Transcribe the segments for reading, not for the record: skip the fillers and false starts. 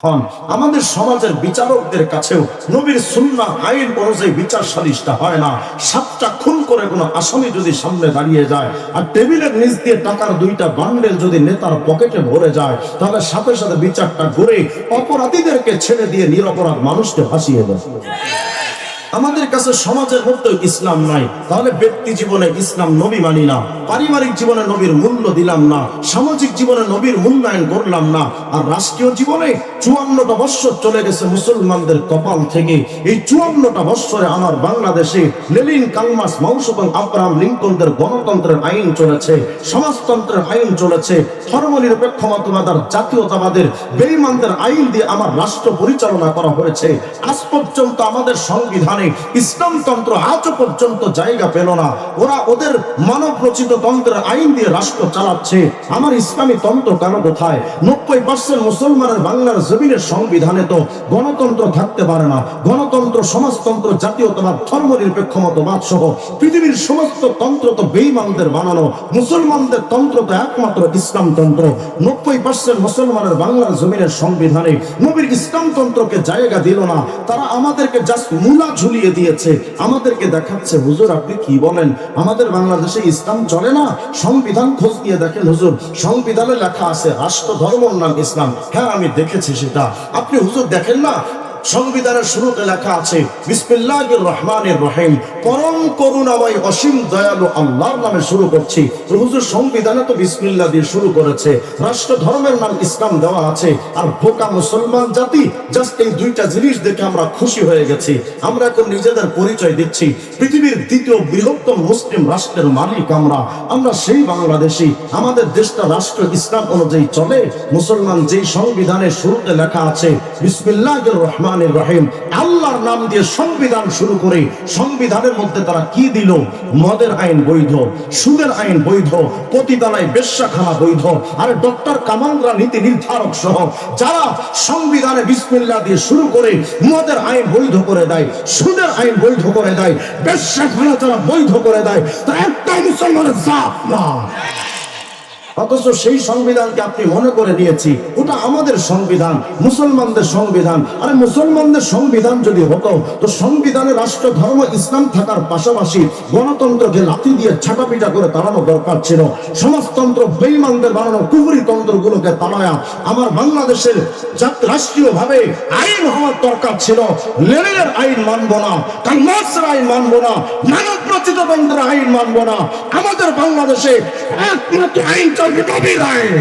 হন। আমাদের সমাজের বিচারকদের কাছেও নবীর সুন্নাহ আইন অনুযায়ী বিচার সালিশটা হয় না। 7টা খুন করে কোনো আসামি যদি সামনে দাঁড়িয়ে যায় আর টেবিলের নিচ দিয়ে টাকার 2টা বান্ডেল যদি নেতার পকেটে ভরে যায়, তাহলে সাথে সাথে বিচারটা করে অপরাধীদেরকে ছেড়ে দিয়ে নিরপরাধ মানুষকে ফাঁসিয়ে দেয়। আমাদের কাছে সমাজের মধ্যে ইসলাম নাই, তাহলে ব্যক্তি জীবনে ইসলাম নবী মানি না, পারিবারিক জীবনে নবীর মূল্য দিলাম না, সামাজিক জীবনে নবীর মূল্যায়ন করলাম না। আর রাষ্ট্রীয় জীবনে 54টা বৎসর চলে গেছে মুসলমানদের কপাল থেকে। এই 54টা বৎসরে আমার বাংলাদেশে লেনিন, কার্ল মার্কস, মাও আব্রাহাম লিঙ্কনদের গণতন্ত্রের আইন চলেছে, সমাজতন্ত্রের আইন চলেছে, ধর্মনিরপেক্ষ মতবাদ আর জাতীয়তাবাদের বেঈমানদের আইন দিয়ে আমার রাষ্ট্র পরিচালনা করা হয়েছে। আজ পর্যন্ত আমাদের সংবিধান ইসলামতন্ত্র আজও পর্যন্ত জায়গা পেল না। ওরা ওদের মানব রচিত তন্ত্রের আইন দিয়ে রাষ্ট্র চালাচ্ছে। আমার ইসলামী তন্ত্র কেন কোথায়? 90% মুসলমানের বাংলার জমিনের সংবিধানে তো গণতন্ত্র থাকতে পারে না। গণতন্ত্র, সমাজতন্ত্র, জাতীয়তাবাদ, ধর্মনিরপেক্ষ মতবাদ সহ পৃথিবীর সমস্ত তন্ত্র তো বেঈমানদের বানানো। মুসলমানদের তন্ত্র তো একমাত্র ইসলামতন্ত্র। 90% মুসলমানের বাংলার জমিনের সংবিধানে নবীর ইসলামতন্ত্রকে জায়গা দিল না। তারা আমাদেরকে জাস্ট মুলা ঝুলিয়ে দিয়েছে, আমাদেরকে দেখাচ্ছে হুজুর আপনি কি বলেন, আমাদের বাংলাদেশে ইসলাম চলে না। সংবিধান খোঁজ দিয়ে দেখেন হুজুর, সংবিধানে লেখা আছে রাষ্ট্র ধর্মর নাম ইসলাম। হ্যাঁ আমি দেখেছি সেটা। আপনি হুজুর দেখেন না, সংবিধানের শুরুতে লেখা আছে বিসমিল্লাহির রহমানির রহিম, পরম করুণাময় অসীম দয়ালু আল্লাহর নামে শুরু করছি। হুজুর সংবিধানে তো বিসমিল্লাহ দিয়ে শুরু করেছে, রাষ্ট্র ধর্মের নাম ইসলাম দেওয়া আছে। আর বোকা মুসলমান জাতি জাস্ট এই 2টা জিনিস দেখে আমরা খুশি হয়ে গেছি। আমরা এখন নিজেদের পরিচয় দিচ্ছি পৃথিবীর 2য় বৃহত্তম মুসলিম রাষ্ট্রের মালিক আমরা সেই বাংলাদেশি। আমাদের দেশটা রাষ্ট্র ইসলাম অনুযায়ী চলে। মুসলমান যেই সংবিধানের শুরুতে লেখা আছে বিসমিল্লাহির রহমানির রহিম, আল্লাহর নাম দিয়ে সংবিধান শুরু করে সংবিধানের মধ্যে তারা কি দিল? মদের আইন বৈধ, সুদের আইন বৈধ, পতিতালয় বেশ্যাখানা বৈধ। আর ডক্টর কামালরা নীতি নির্ধারক সহ যারা সংবিধানে বিসমিল্লাহ দিয়ে শুরু করে মদের আইন বৈধ করে দেয়, সুদের আইন বৈধ করে দেয়, বেশ্যাখানা যারা বৈধ করে দেয়, তারা একটাই মুসলমানের জাত না। অথচ সেই সংবিধানকে আপনি মনে করে নিয়েছি ওটা আমাদের সংবিধান, মুসলমানদের সংবিধান। আরে মুসলমানদের সংবিধান যদি হতো তো সংবিধানে রাষ্ট্র ধর্ম ইসলাম থাকার পাশাপাশি গণতন্ত্রকে লাথি দিয়ে ছাটাপিটা করে তাড়ানো দরকার ছিল। সমাজতন্ত্র বেঈমানদের বানানো কুফরি তন্ত্রগুলোকে তাড়ায়া আমার বাংলাদেশের রাষ্ট্রীয় ভাবে আইন হওয়ার দরকার ছিল। লেনিনের আইন মানব না, কার্ল মার্কসের আইন মানব না, মানব রচিত তন্ত্রের আইন মানব না। আমাদের বাংলাদেশে একমাত্র আইন নবীর আইন।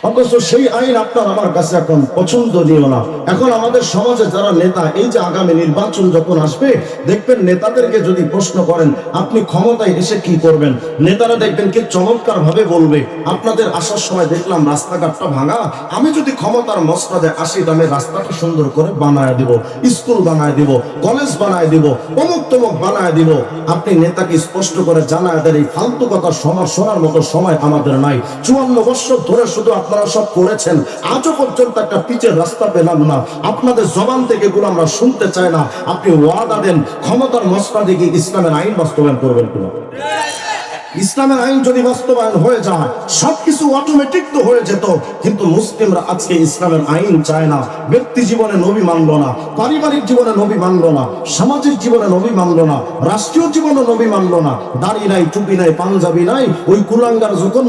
অথচ সেই আইন আপনার আমার কাছে এখন পছন্দনীয় না। এখন আমাদের সমাজে যারা নেতা, এই যে আগামী নির্বাচন যখন আসবে দেখবেন নেতাদেরকে যদি প্রশ্ন করেন আপনি ক্ষমতায় এসে কি করবেন, নেতারা দেখবেন কি চমৎকার ভাবে বলবে আপনাদের আসার সময় দেখলাম রাস্তাঘাটটা ভাঙা, আমি যদি ক্ষমতার মসনদে আসি আমি রাস্তাটা সুন্দর করে বানায় দিব, স্কুল বানায় দিব, কলেজ বানায় দিব, অমুক তমুক বানায় দিব। আপনি নেতাকে স্পষ্ট করে জানায় দেন এই ফালতু কথা শোনার মতো সময় আমাদের নাই। 54 বছর ধরে শুধু আপনারা সব করেছেন, আজও পর্যন্ত একটা পিচের রাস্তা পেলাম না। আপনাদের জবান থেকে এগুলো আমরা শুনতে চাই না। আপনি ওয়াদা দেন ক্ষমতার মসনদে গিয়ে ইসলামের আইন বাস্তবায়ন করবেন কিনা। ইসলামের আইন যদি বাস্তবায়ন হয়ে যায় সবকিছু অটোমেটিক তো হয়ে যেত, কিন্তু মুসলিমরা আজকে ইসলামের আইন চায় না। ব্যক্তি জীবনে নবী মানলো না, পারিবারিক জীবনে নবী মানলো না, সামাজিক জীবনে নবী মানলো না, রাষ্ট্রীয় জীবনে নবী মানলো না। দাড়ি নাই, টুপি নাই, পাঞ্জাবি নাই। ওই কুলাঙ্গার যখন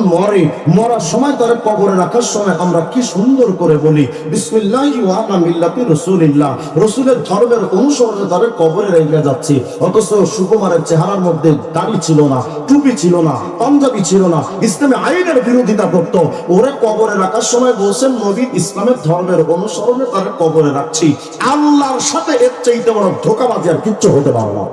মরার সময় তার কবরে রাখার সময় আমরা কি সুন্দর করে বলি বিসমিল্লাহি ওয়া আলা মিল্লাতি রাসূলিল্লাহ, রাসূলের ধর্মের অনুসরণে তার কবরে রেখে যাচ্ছি। অথচ সুকুমারের চেহারার মধ্যে দাড়ি ছিল না, টুপি ছিল না, পাঞ্জাবি ছিল না, ইসলামে আইনের বিরোধিতা করত। ওরে কবরে রাখার সময় বলছেন নবী ইসলামের ধর্মের অনুসরণে তার কবরে রাখছি। আল্লাহর সাথে এর চাইতে বড় ধোঁকাবাজি আর কিচ্ছু হতে পারে না।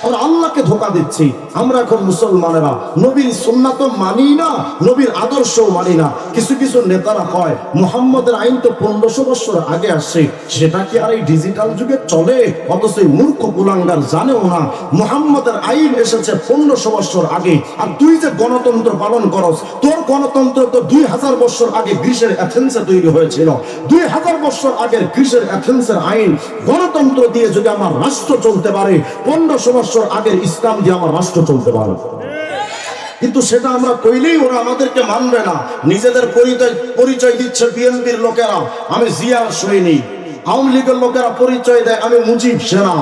আমরা আল্লাহকে ধোঁকা দিচ্ছি। আমরা এখন মুসলমানেরা নবীর সুন্নাত মানি না, নবীর আদর্শও মানি না। কিছু কিছু নেতারা কয় মুহাম্মদের আইন তো 1500 বছর আগে আসছে, সেটা কি আর এই ডিজিটাল যুগে চলে? অথচ এই মূর্খ কুলাঙ্গার জানেও না মুহাম্মদের আইন এসেছে 1500 বছর আগে। আর তুই যে গণতন্ত্র পালন করস, তোর গণতন্ত্র তো 2000 বছর আগে গ্রিসের অ্যাথেন্সে তৈরি হয়েছিল। 2000 বছর আগের গ্রিসের অ্যাথেন্সের আইন গণতন্ত্র দিয়ে যদি আমার রাষ্ট্র চলতে পারে, 1500 বছর আগের ইসলাম দিয়ে আমার রাষ্ট্র চলতে পারে। কিন্তু সেটা আমরা কইলেই ওরা আমাদেরকে মানবে না। নিজেদের পরিচয় দিচ্ছে বিএনপির লোকেরা আমি জিয়ার সৈনিক, আওয়ামী লীগের লোকেরা পরিচয় দেয় আমি মুজিব সেনা,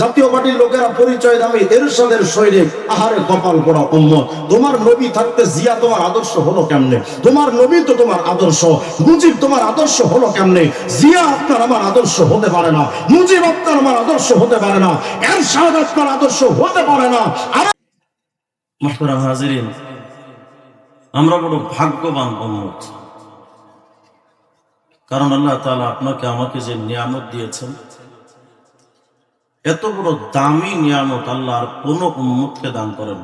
জাতীয় পার্টির লোকেরা পরিচয় দেয় আমি এরশাদের সৈনিক। আহারে কপাল পোড়া উম্মত, তোমার নবী থাকতে জিয়া তোমার আদর্শ হলো কেমনে? তোমার নবী তো তোমার আদর্শ, মুজিব তোমার আদর্শ হলো কেমনে? জিয়া আপনার আমার আদর্শ হতে পারে না, মুজিব আপনার আমার আদর্শ হতে পারে না, এরশাদ আপনার আদর্শ হতে পারে না। মুহতারাম হাজিরিন, আমরা বড় ভাগ্যবান উম্মত, কারণ আল্লাহ তাআলা আপনাকে আমাকে যে নিয়ামত দিয়েছেন, এত বড় দামি নিয়ামত আল্লাহ আর কোন উম্মতকে দান করেন।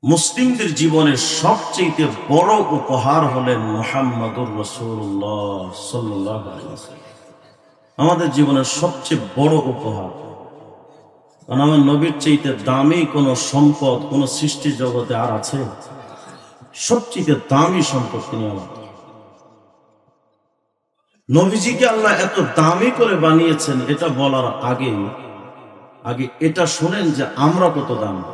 মুসলিমদের জীবনের সবচেয়ে বড় উপহার হলেন মুহাম্মদুর রাসূলুল্লাহ সাল্লাল্লাহু আলাইহি ওয়াসাল্লাম। আমাদের জীবনের সবচেয়ে বড় উপহার, কারণ আমার নবীর চাইতে দামি কোন সম্পদ কোন সৃষ্টি জগতে আর আছে? সবচেয়ে দামি সম্পদ তিনি আমাদের। নবীজিকে আল্লাহ এত দামি করে বানিয়েছেন, এটা বলার আগে এটা শুনেন যে আমরা কত দামি।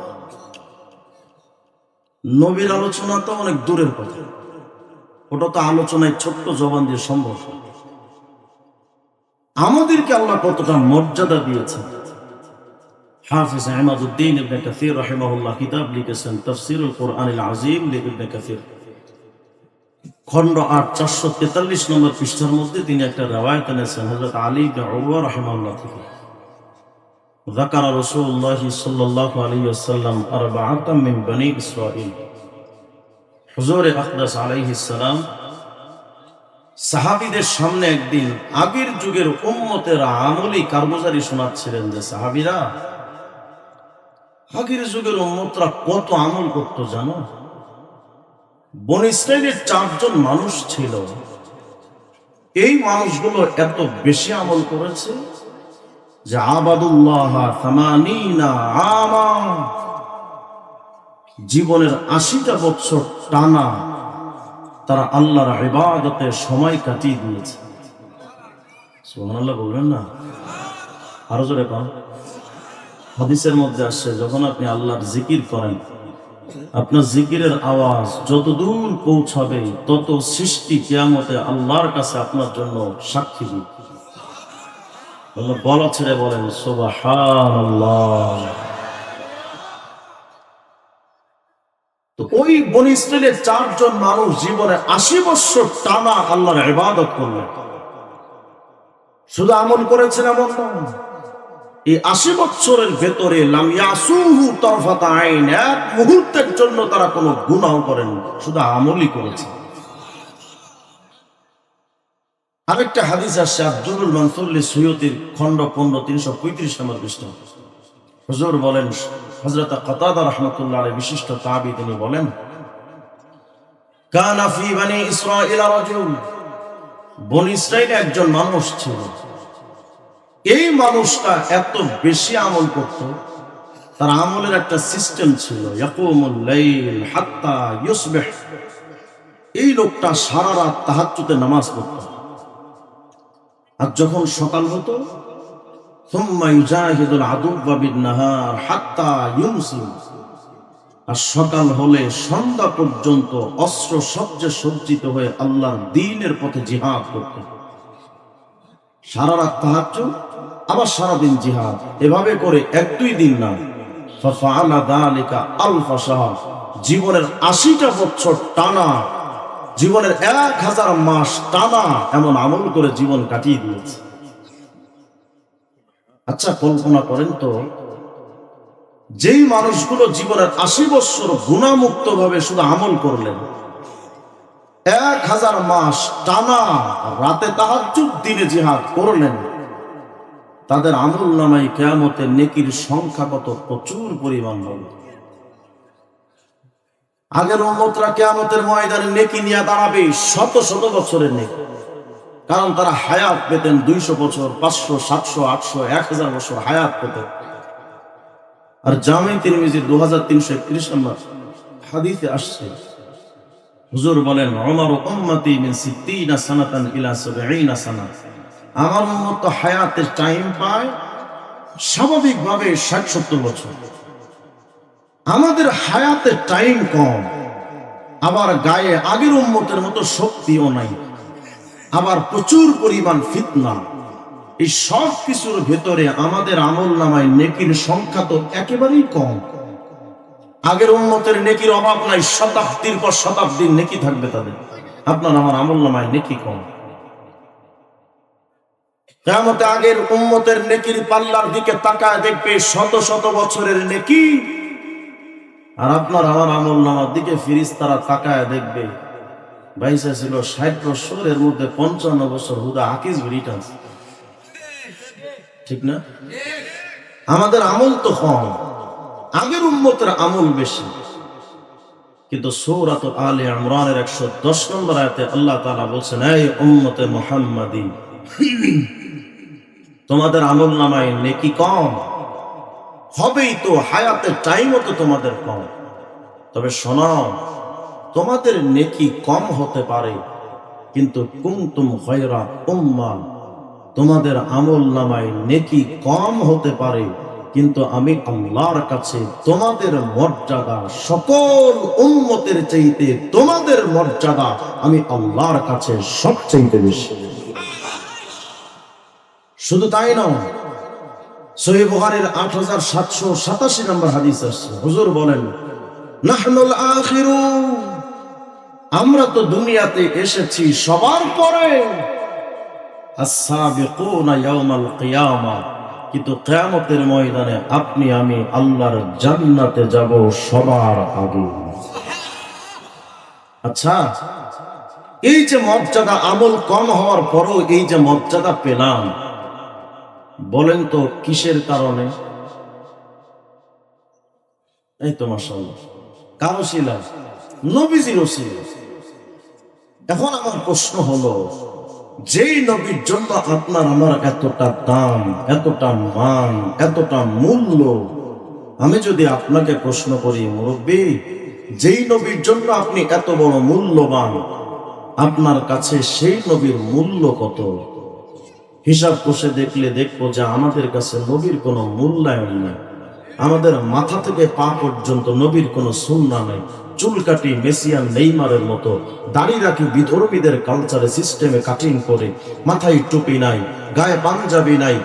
নবীর আলোচনা তো অনেক দূরের কথা, ওটা তো আলোচনায় ছোট্ট জবান দিয়ে সম্ভব। আমাদেরকে আল্লাহ কতটা মর্যাদা দিয়েছেন। হাফিজ আহমদউদ্দিন ইবনে কাসির রাহিমাহুল্লাহ কিতাব লিখেছেন তাফসীরুল কোরআনিল আযীম ইবনে কাসির, খণ্ড ৮ 443 নম্বর পৃষ্ঠার মধ্যে তিনি একটা riwayat এনেছেন হযরত আলী ইবনে উরওয়া রাহিমাহুল্লাহ থেকে। যাকারা রাসূলুল্লাহ সাল্লাল্লাহু আলাইহি ওয়াসাল্লাম আরবাআতাম মিন বনি ইসরাঈল। হুজুর আকদাস আলাইহিস সালাম সাহাবীদের সামনে একদিন আগের যুগের উম্মতেরা আমলি কারগুজারি শোনাচ্ছিলেন যে সাহাবীরা, আগের যুগের উম্মতরা কত আমল করতো জানো? বনী ইসরাইলের ৪ জন মানুষ ছিল, এই মানুষগুলো এত বেশি আমল করেছে যে আবাদুল্লাহ ৮০ আমা, জীবনের ৮০টা বছর টানা তারা আল্লাহর ইবাদতে সময় কাটিয়ে দিয়েছে। সুবহানাল্লাহ বলবেন না? আরো জোরে বলেন। হাদিসের মধ্যে আসছে যখন আপনি আল্লাহর জিকির করেন, আপনার জিকিরের আওয়াজ যত দূর পৌঁছাবে তত সৃষ্টি কিয়ামতে আল্লাহর কাছে আপনার জন্য সাক্ষী দিবে। আল্লাহ বলা ছেড়ে বলেন সুবহানাল্লাহ। তো ওই বনী ইসরাইলের ৪ জন মানুষ জীবনে ৮০ বছর টানা আল্লাহর ইবাদত করলেন। শুধু আমল করেছেন এমন নয়, এই ৮০ বছরের ভেতরে লাম ইয়াসুহু তারফাতা আইন, এক মুহূর্তের জন্য তারা কোনো গুনাহ করেন, শুধু আমলই করেছে। আরেকটা হাদিস আসছে আব্দুল মানসুর সুয়ুতির খণ্ড ১৫ ৩৩৫ নম্বর পৃষ্ঠা। হুজুর বলেন, হযরত কাতাদা রাহমাতুল্লাহ আলাইহি বিশিষ্ট তাবী, তিনি বলেন কানা ফি বনি ইসরাঈল রাজুল, বনী ইসরাইলে একজন মানুষ ছিল। এই মানুষটা এত বেশি আমল করত, তার আমলের একটা সিস্টেম ছিল। ইয়াকুমুল লাইল হাত্তা ইউসবিহ, এই লোকটা সারা রাত তাহাজ্জুদে নামাজ পড়ত। আর যখন সকাল হতো সুম্মা ইউজাহিদুল আদুওয়া বিন নাহার হাত্তা ইউমসি, আর সকাল হলে সন্ধ্যা পর্যন্ত অস্ত্র সজ্জে সজ্জিত হয়ে আল্লাহর দ্বীনের পথে জিহাদ করত। সারা রাত তাহাজ্জুদ, আবার সারাদিন জিহাদ, এভাবে করে ১-২ দিন না, ফাফআলা যালিকা আলফা শাহর, জীবনের ৮০টা বছর টানা, জীবনের ১০০০ মাস টানা এমন আমল করে জীবন কাটিয়ে দিয়েছে। আচ্ছা কল্পনা করেন তো, যেই মানুষগুলো জীবনের ৮০ বছর গুনাহমুক্ত ভাবে শুধু আমল করলেন, ১০০০ মাস টানা রাতে তাহাজ্জুদ দিনে জিহাদ করলেন, তাদের আমল নামায় কিয়ামতে নেকির সংখ্যা কত প্রচুর পরিমাণ হবে। আগের উম্মতরা কিয়ামতের ময়দানে নেকি নিয়ে দাঁড়াবে শত শত বছরের নেকি, কারণ তারা হায়াত পেতেন ২০০ বছর, ৫০০, ৭০০, ৮০০, ১০০০ বছর হায়াত পেতেন। আর জামে তিরমিজি ২৩৩১ নম্বর হাদিসে আসছে, হুজুর বলেন উমর উম্মতি মিন ৬০ সানাতান ইলা ৭০ সানা, আমার উম্মত তো হায়াতের টাইম পায় স্বাভাবিকভাবে ৬০-৭০ বছর। আমাদের হায়াতে টাইম কম, আবার গায়ে আগের উম্মতের মতো শক্তিও নাই, আবার প্রচুর পরিমাণ ফিতনা। এই সব কিছুর ভেতরে আমাদের আমল নামায় নেকির সংখ্যা তো একেবারেই কম। আগের উম্মতের নেকির অভাব নাই, শতাব্দীর পর শতাব্দীর নেকি থাকবে তাদের। আপনার আমার আমল নামায় নেকি কম। কিয়ামতে আগের উম্মতের নেকির পাল্লার দিকে তাকায় দেখবে শত শত বছরের নেকি, আর আপনার আমার আমল নামার দিকে ফেরেশতারা তাকায় দেখবে বাইসা ছিল 60 বছর, এর মধ্যে 55 বছর হুদা হাকিজ রিটার্ন। ঠিক না? আমাদের আমল তো কম, আগের উম্মতের আমল বেশি। কিন্তু সূরাত আলে ইমরানের 110 নম্বর আয়াতে আল্লাহ তাআলা বলছেন, এই উম্মতে মুহাম্মাদি, তোমাদের আমল নামায় নেকি কম হবেই তো, হায়াতের টাইমও তো তোমাদের কম। তবে শোনো, তোমাদের নেকি কম হতে পারে, কিন্তু কুনতুম খায়রা উম্মাহ, তোমাদের আমল নামায় নেকি কম হতে পারে, কিন্তু আমি আল্লাহর কাছে তোমাদের মর্যাদা সকল উম্মতের চাইতে, তোমাদের মর্যাদা আমি আল্লাহর কাছে সবচেয়ে বেশি। শুধু তাই নয়, সহিহ বুখারীর 8787 নম্বর হাদিস আছে, হুজুর বলেন, নাহনুল আখিরুন, আমরা তো দুনিয়াতে এসেছি সবার পরে, আস-সাবিকুনা ইয়াউমাল কিয়ামা, কিন্তু কিয়ামতের ময়দানে আপনি আমি আল্লাহর জান্নাতে যাব সবার আগে। আচ্ছা, এই যে মর্যাদা, আমল কম হওয়ার পরও এই যে মর্যাদা পেলাম, বলেন তো কিসের কারণে? এই তো মাশাআল্লাহ, কারো ছিল নবীজির ছিল। এখন আমার প্রশ্ন হলো, যেই নবীর জন্য আপনার আমার এতটা দাম, এতটা মান, এতটা মূল্য, আমি যদি আপনাকে প্রশ্ন করি, মুরব্বী, যেই নবীর জন্য আপনি এত বড় মূল্যবান, আপনার কাছে সেই নবীর মূল্য কত? হিসাব কষে দেখলে দেখবো যে আমাদের কাছে নবীর কোনো মূল্যায়ন নেই। আমাদের মাথা থেকে পা পর্যন্ত নবীর কোনো সুন্নাহ নেই। চুল কাটি মেসিয়ান নেইমারের মতো, দাড়ি রাখি বিধর্মীদের কালচারে সিস্টেমে কাটিং করে, মাথায় টুপি নাই, গায়ে পাঞ্জাবি নাই,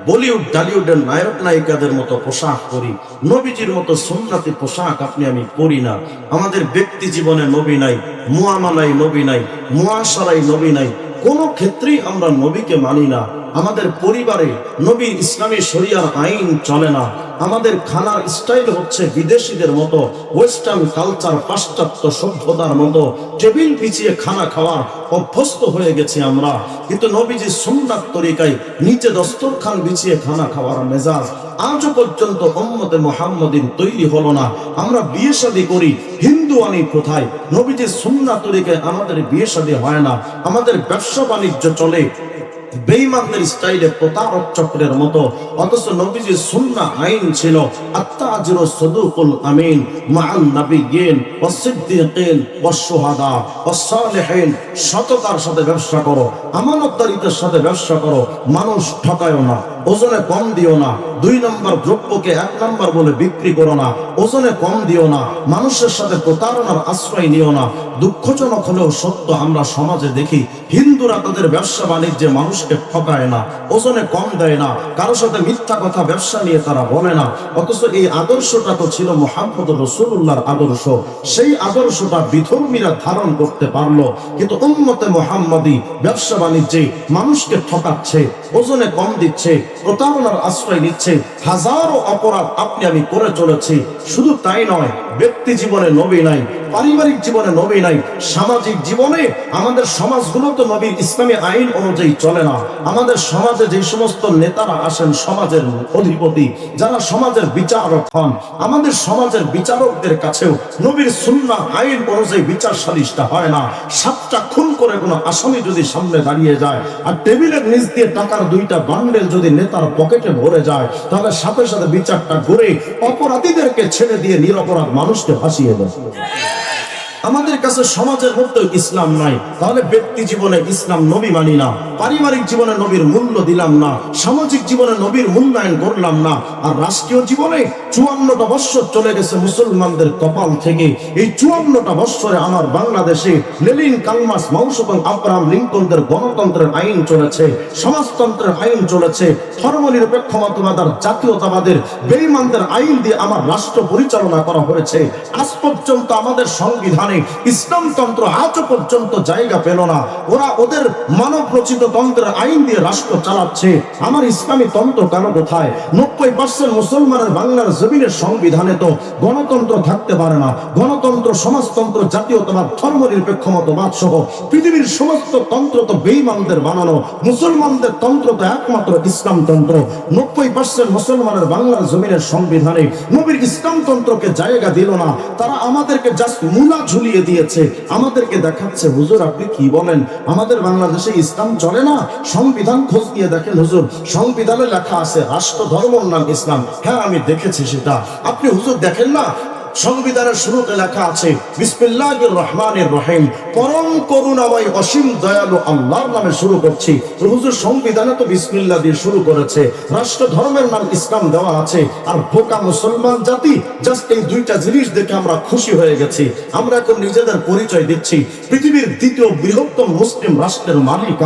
বলিউড টলিউডের নায়ক নায়িকাদের মতো পোশাক পরি, নবীজির মতো সুন্নাতি পোশাক আপনি আমি পরি না। আমাদের ব্যক্তি জীবনে নবী নাই, মুআমালায় নবী নাই, মুআশারায় নবী নাই, কোনো ক্ষেত্রেই আমরা নবীকে মানি না। আমাদের পরিবারে নবীর ইসলামী শরিয়ার আইন চলে না। আমাদের খানার স্টাইল হচ্ছে বিদেশিদের মতো, ওয়েস্টার্ন কালচার, পাশ্চাত্য সভ্যতার মতো টেবিল বিছিয়ে খানা খাওয়ার অভ্যস্ত হয়ে গেছি আমরা। কিন্তু নবীজি সুন্নাত তরিকায় নিচে দস্তরখান বিছিয়ে খানা খাওয়ার মেজাজ আজও পর্যন্ত উম্মতে মুহাম্মাদিন তৈরি হলো না। আমরা বিয়ে শাদী করি হিন্দু আনি কোথায়, নবীজি সুন্নাত তরিকায় আমাদের বিয়ে শাদী হয় না। আমাদের ব্যবসা বাণিজ্য চলে বেঈমানদের স্টাইলে, প্রতারক চক্রের মতো, অথচ নবীজির সুন্নাহ আইন ছিল আত্তাজিরু সাদুকুল আমিন মাআন নাবিয়্যিন ওয়াস সিদ্দিকিন ওয়াস শুহাদা ওয়াস সালিহিন। সততার সাথে ব্যবসা করো, আমানতদারিতার সাথে ব্যবসা করো, মানুষ ঠকায়ও না, ওজনে কম দিও না, 2 নম্বর দ্রব্যকে 1 নম্বর বলে বিক্রি করো না, ওজনে কম দিও না, মানুষের সাথে প্রতারণার আশ্রয় নিও না। দুঃখজনক হলেও সত্য, আমরা সমাজে দেখি হিন্দুরা তাদের ব্যবসা বাণিজ্যে মানুষকে ঠকায় না, ওজনে কম দেয় না, কারোর সাথে মিথ্যা কথা ব্যবসা নিয়ে তারা বলে না। অথচ এই আদর্শটা তো ছিল মুহাম্মদ রাসূলুল্লাহর আদর্শ। সেই আদর্শটা বিধর্মীরা ধারণ করতে পারলো, কিন্তু উম্মতে মুহাম্মাদি ব্যবসা বাণিজ্যে মানুষকে ঠকাচ্ছে, ওজনে কম দিচ্ছে, প্রতারণার আশ্রয় নিচ্ছে, হাজারো অপরাধ আপনি আমি করে চলেছি। শুধু তাই নয়, ব্যক্তি জীবনে নবী নাই, পারিবারিক জীবনে নবী নাই, সামাজিক জীবনে আমাদের সমাজগুলো তো নবীর ইসলামী আইন অনুযায়ী চলে না। আমাদের সমাজে যে সমস্ত নেতারা আসেন, সমাজের অধিপতি যারা সমাজের বিচারক হন, আমাদের সমাজের বিচারকদের কাছেও নবীর সুন্নাহ আইন অনুযায়ী বিচার সালিশটা হয় না। 7টা খুন করে কোনো আসামি যদি সামনে দাঁড়িয়ে যায়, আর টেবিলের নিচ দিয়ে টাকার 2টা বান্ডেল যদি নেতার পকেটে ভরে যায়, তাহলে সাথে সাথে বিচারটা করে অপরাধীদেরকে ছেড়ে দিয়ে নিরপরাধ মানুষকে ফাঁসিয়ে দেয়। আমাদের কাছে সমাজের মধ্যে ইসলাম নাই, তাহলে ব্যক্তি জীবনে ইসলাম নবী মানি না, পারিবারিক জীবনে নবীর মূল্য দিলাম না, সামাজিক জীবনে নবীর মূল্যায়ন করলাম না। আর রাষ্ট্রীয় জীবনে 54টা বৎসর চলে গেছে মুসলমানদের কপাল থেকে। এই 54টা বৎসরে আমার বাংলাদেশে লেনিন, কালমার্ক্স, মাও এবং আব্রাহাম লিঙ্কনদের গণতন্ত্রের আইন চলেছে, সমাজতন্ত্রের আইন চলেছে, ধর্মনিরপেক্ষতাবাদ আর জাতীয়তাবাদের বেঈমানদের আইন দিয়ে আমার রাষ্ট্র পরিচালনা করা হয়েছে। আজ পর্যন্ত আমাদের সংবিধানে ইসলামতন্ত্র আজও পর্যন্ত জায়গা পেল না। ওরা ওদের মানব রচিত তন্ত্রের আইন দিয়ে রাষ্ট্র চালাচ্ছে। আমার ইসলামী তন্ত্র কেন কোথায়? 90% মুসলমানের বাংলার জমিনের সংবিধানে তো গণতন্ত্র থাকতে পারে না। গণতন্ত্র, সমাজতন্ত্র, জাতীয়তাবাদ, ধর্মনিরপেক্ষতাবাদ সহ পৃথিবীর সমস্ত তন্ত্র তো বেঈমানদের বানানো। মুসলমানদের তন্ত্র তো একমাত্র ইসলামতন্ত্র। 90% মুসলমানের বাংলার জমিনের সংবিধানে নবীর ইসলামতন্ত্রকে জায়গা দিল না। তারা আমাদেরকে জাস্ট মুলা ঝুলিয়ে দিয়েছে, আমাদেরকে দেখাচ্ছে হুজুর আপনি কি বলেন, আমাদের বাংলাদেশে ইসলাম চলে না? সংবিধান খোঁজ দিয়ে দেখেন হুজুর, সংবিধানে লেখা আছে রাষ্ট্র ধর্মর নাম ইসলাম। হ্যাঁ আমি দেখেছি সেটা। আপনি হুজুর দেখেন না, সংবিধানের শুরুতে লেখা আছে বিসমিল্লাহির রহমানির রহিম, পরম করুণাময় অসীম দয়ালু আল্লাহর নামে শুরু করছি। হুজুর সংবিধানে তো বিসমিল্লাহ দিয়ে শুরু করেছে, রাষ্ট্র ধর্মের নাম ইসলাম দেওয়া আছে। আর বোকা মুসলমান জাতি জাস্ট এই দুইটা জিনিস দেখে আমরা খুশি হয়ে গেছি। আমরা এখন নিজেদের পরিচয় দিচ্ছি পৃথিবীর দ্বিতীয় বৃহত্তম মুসলিম রাষ্ট্রের মালিক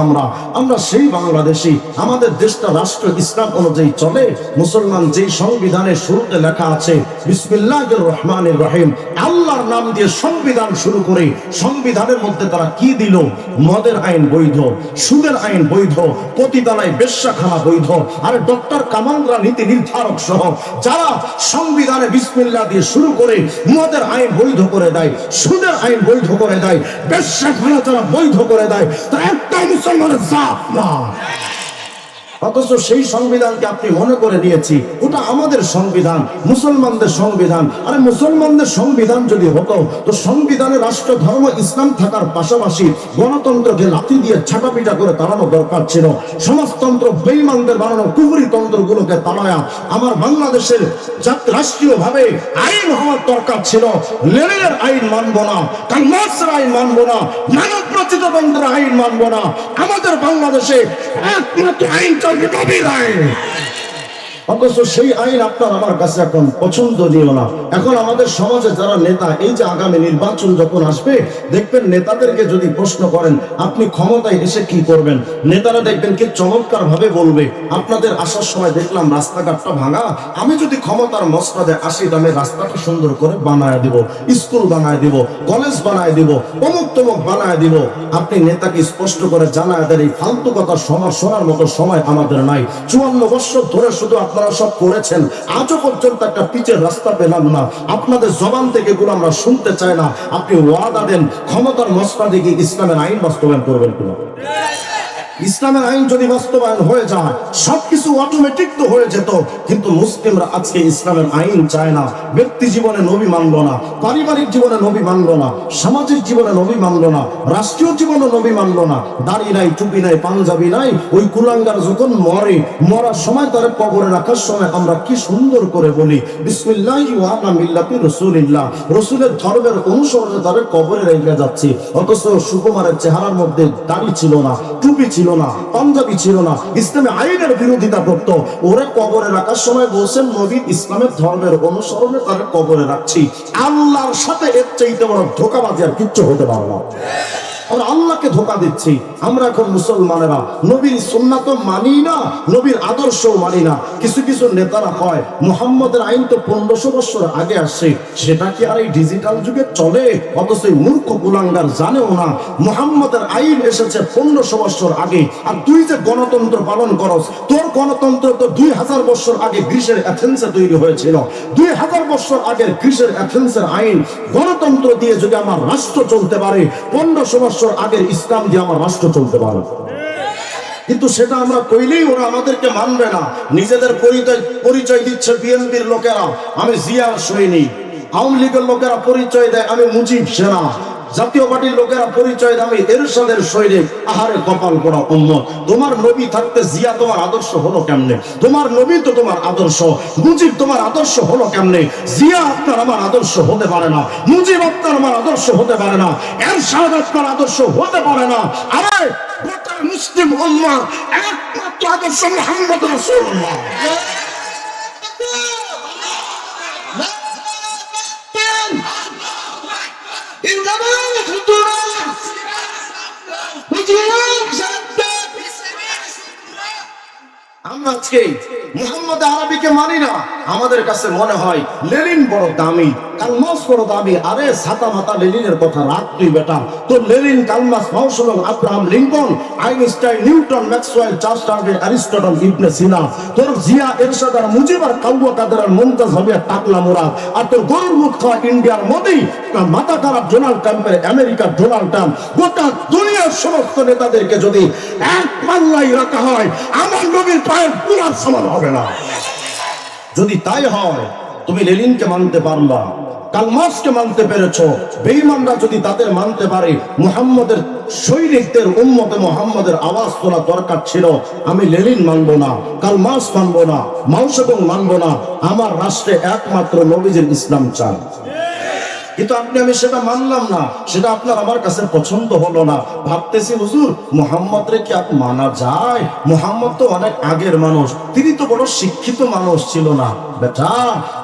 আমরা সেই বাংলাদেশি। আমাদের দেশটা রাষ্ট্র ইসলাম অনুযায়ী চলে। মুসলমান যেই সংবিধানের শুরুতে লেখা আছে বিসমিল্লাহির রহমানির রহিম, আল্লাহর নাম দিয়ে সংবিধান শুরু করে সংবিধানের মধ্যে তারা কি দিল? মদের আইন বৈধ, সুদের আইন বৈধ, পতিতালয় বেশ্যাখানা বৈধ। আর ডক্টর কামালরা নীতি নির্ধারক সহ যারা সংবিধানে বিসমিল্লাহ দিয়ে শুরু করে মদের আইন বৈধ করে দেয়, সুদের আইন বৈধ করে দেয়, বেশ্যাখানা যারা বৈধ করে দেয়, তারা একটাই মুসলমানের জাত না। অথচ সেই সংবিধানকে আপনি মনে করে নিয়েছি ওটা আমাদের সংবিধান, মুসলমানদের সংবিধান। আরে মুসলমানদের সংবিধান যদি হতো তো সংবিধানে রাষ্ট্র ধর্ম ইসলাম থাকার পাশাপাশি গণতন্ত্রকে লাথি দিয়ে ছাটাপিটা করে তাড়ানো দরকার ছিল। সমাজতন্ত্র বেঈমানদের বানানো কুফরি তন্ত্রগুলোকে তাড়ায়া আমার বাংলাদেশের রাষ্ট্রীয় ভাবে আইন হওয়ার দরকার ছিল। লেনিনের আইন মানবো না, কালমার্ক্সের আইন মানবো না, মানব রচিত তন্ত্রের আইন মানবো না। আমাদের বাংলাদেশে একমাত্র আইন নবীর আইন। অথচ সেই আইন আপনার আমার কাছে এখন পছন্দনীয় না। এখন আমাদের সমাজে যারা নেতা, এই যে আগামী নির্বাচন যখন আসবে দেখবেন নেতাদেরকে যদি প্রশ্ন করেন আপনি ক্ষমতায় এসে কি করবেন, নেতারা দেখবেন কি চমৎকার ভাবে বলবে আপনাদের আসার সময় দেখলাম রাস্তাঘাটটা ভাঙা, আমি যদি ক্ষমতার মসনদে আসি তাহলে রাস্তাটা সুন্দর করে বানায় দিব, স্কুল বানায় দিব, কলেজ বানায় দিব, অমুক তমুক বানায় দিব। আপনি নেতাকে স্পষ্ট করে জানায় দেন এই ফালতু কথা শোনার মতো সময় আমাদের নাই। 54 বছর ধরে শুধু আপনারা সব করেছেন, আজও পর্যন্ত একটা পিচের রাস্তা পেলাম না। আপনাদের জবান থেকে এগুলো আমরা শুনতে চাই না। আপনি ওয়াদা দেন ক্ষমতার মসনদে গিয়ে ইসলামের আইন বাস্তবায়ন করবেন কিনা। ইসলামের আইন যদি বাস্তবায়ন হয়ে যায় সবকিছু অটোমেটিক তো হয়ে যেত, কিন্তু মুসলিমরা আজকে ইসলামের আইন চায় না। ব্যক্তি জীবনে নবী মানলো না, পারিবারিক জীবনে নবী মানলো না, সামাজিক জীবনে নবী মানলো না, রাষ্ট্রীয় জীবনে নবী মানলো না। দাড়ি নাই, টুপি নাই, পাঞ্জাবি নাই। ওই কুলাঙ্গার যখন মরার সময় তার কবরে রাখার সময় আমরা কি সুন্দর করে বলি বিসমিল্লাহি ওয়া আলা মিল্লাতি রাসূলিল্লাহ, রাসূলের ধর্মের অনুসরণে তার কবরে রেখে যাচ্ছি। অথচ সুকুমারের চেহারার মধ্যে দাড়ি ছিল না, টুপি ছিল না, পাঞ্জাবি ছিল না, ইসলামে আইনের বিরোধিতা করত। ওরে কবরে রাখার সময় বলছেন নবী ইসলামের ধর্মের অনুসরণে তার কবরে রাখছি। আল্লাহর সাথে এর চাইতে বড় ধোঁকাবাজি আর কিচ্ছু হতে পারে না। আমরা আল্লাহকে ধোঁকা দিচ্ছি। আমরা এখন মুসলমানেরা নবীর সুন্নাত মানি না, নবীর আদর্শও মানি না। কিছু কিছু নেতারা হয় মুহাম্মদের আইন তো 1500 বছর আগে আসছে, সেটা কি আর এই ডিজিটাল যুগে চলে? অথচ মূর্খ কুলাঙ্গার জানেও না মুহাম্মদের আইন এসেছে 1500 বছর আগে। আর তুই যে গণতন্ত্র পালন করস, তোর গণতন্ত্র তো 2000 বছর আগে গ্রিসের অ্যাথেন্সে তৈরি হয়েছিল। 2000 বছর আগের গ্রিসের অ্যাথেন্সের আইন গণতন্ত্র দিয়ে যদি আমার রাষ্ট্র চলতে পারে, 1500 বছর আগের ইসলাম দিয়ে আমার রাষ্ট্র চলতে পারে। কিন্তু সেটা আমরা কইলেই ওরা আমাদেরকে মানবে না। নিজেদের পরিচয় দিচ্ছে বিএনপির লোকেরা আমি জিয়া সৈনিক, আওয়ামী লীগের লোকেরা পরিচয় দেয় আমি মুজিব সেনা, জাতীয় পার্টির লোকেরা পরিচয় দামি এরশাদের সৈনিক, আহারে কপাল পোড়া উম্মত। তোমার নবী থাকতে জিয়া তোমার আদর্শ হলো কেমনে? তোমার নবী তো তোমার আদর্শ, মুজিব তোমার আদর্শ হলো কেমনে? জিয়া আপনার আমার আদর্শ হতে পারে না, মুজিব আপনার আমার আদর্শ হতে পারে না, এরশাদ আপনার আদর্শ হতে পারে না। আরে গোটা মুসলিম উম্মাহ একমাত্র আদর্শ মুহাম্মদ রাসূলুল্লাহ। আমরা আজকে মুহাম্মদ আরবিকে মানি না, আমাদের কাছে মনে হয় লেনিন বড় দামি, কালমাস বড় দামি। আরে ছাতা মাতা লেনিনের কথা রাখ তুই বেটা। তো Lenin, Karl Marx, Mao Zedong, Abraham Lincoln, Einstein, Newton, Maxwell, Charles Darwin, Aristotle, Ibn Sina, তোর জিয়া, এরশাদ আর মুজিব আর কাউয়া কাদের আর মুমতাজ হবে আর টাকলা মুরাদ, আর তোর গরুর মুখ খাওয়া ইন্ডিয়ার মোদি, মাথা খারাপ ডোনাল্ড ট্রাম্পের আমেরিকার ডোনাল্ড ট্রাম্প, গোটা দুনিয়ার সমস্ত নেতাদেরকে যদি এক পাল্লাই রাখা হয়, আমার নবীর পায়ের পুরার সমান হবে না। যদি তাই হয়, তুমি লেনিনকে মানতে পারলা, কালমার্ক্সকে মানতে পেরেছো, বেঈমানরা যদি তাদের মানতে পারে, মুহাম্মদের সৈনিকদের উম্মতে মুহাম্মদের আওয়াজ তোলা দরকার ছিল। আমি লেনিন মানবো না, কালমার্ক্স মানবো না, মাও সেতুং মানবো না, আমার রাষ্ট্রে একমাত্র নবীজির ইসলাম চান। কিন্তু আপনি আমি সেটা মানলাম না, সেটা আপনার আমার কাছে পছন্দ হলো না। ভাবতেছি হুজুর মুহাম্মদ রে কি আপনি মানা যায়? মুহাম্মদ তো অনেক আগের মানুষ, তিনি তো বড় শিক্ষিত মানুষ ছিল না। বেটা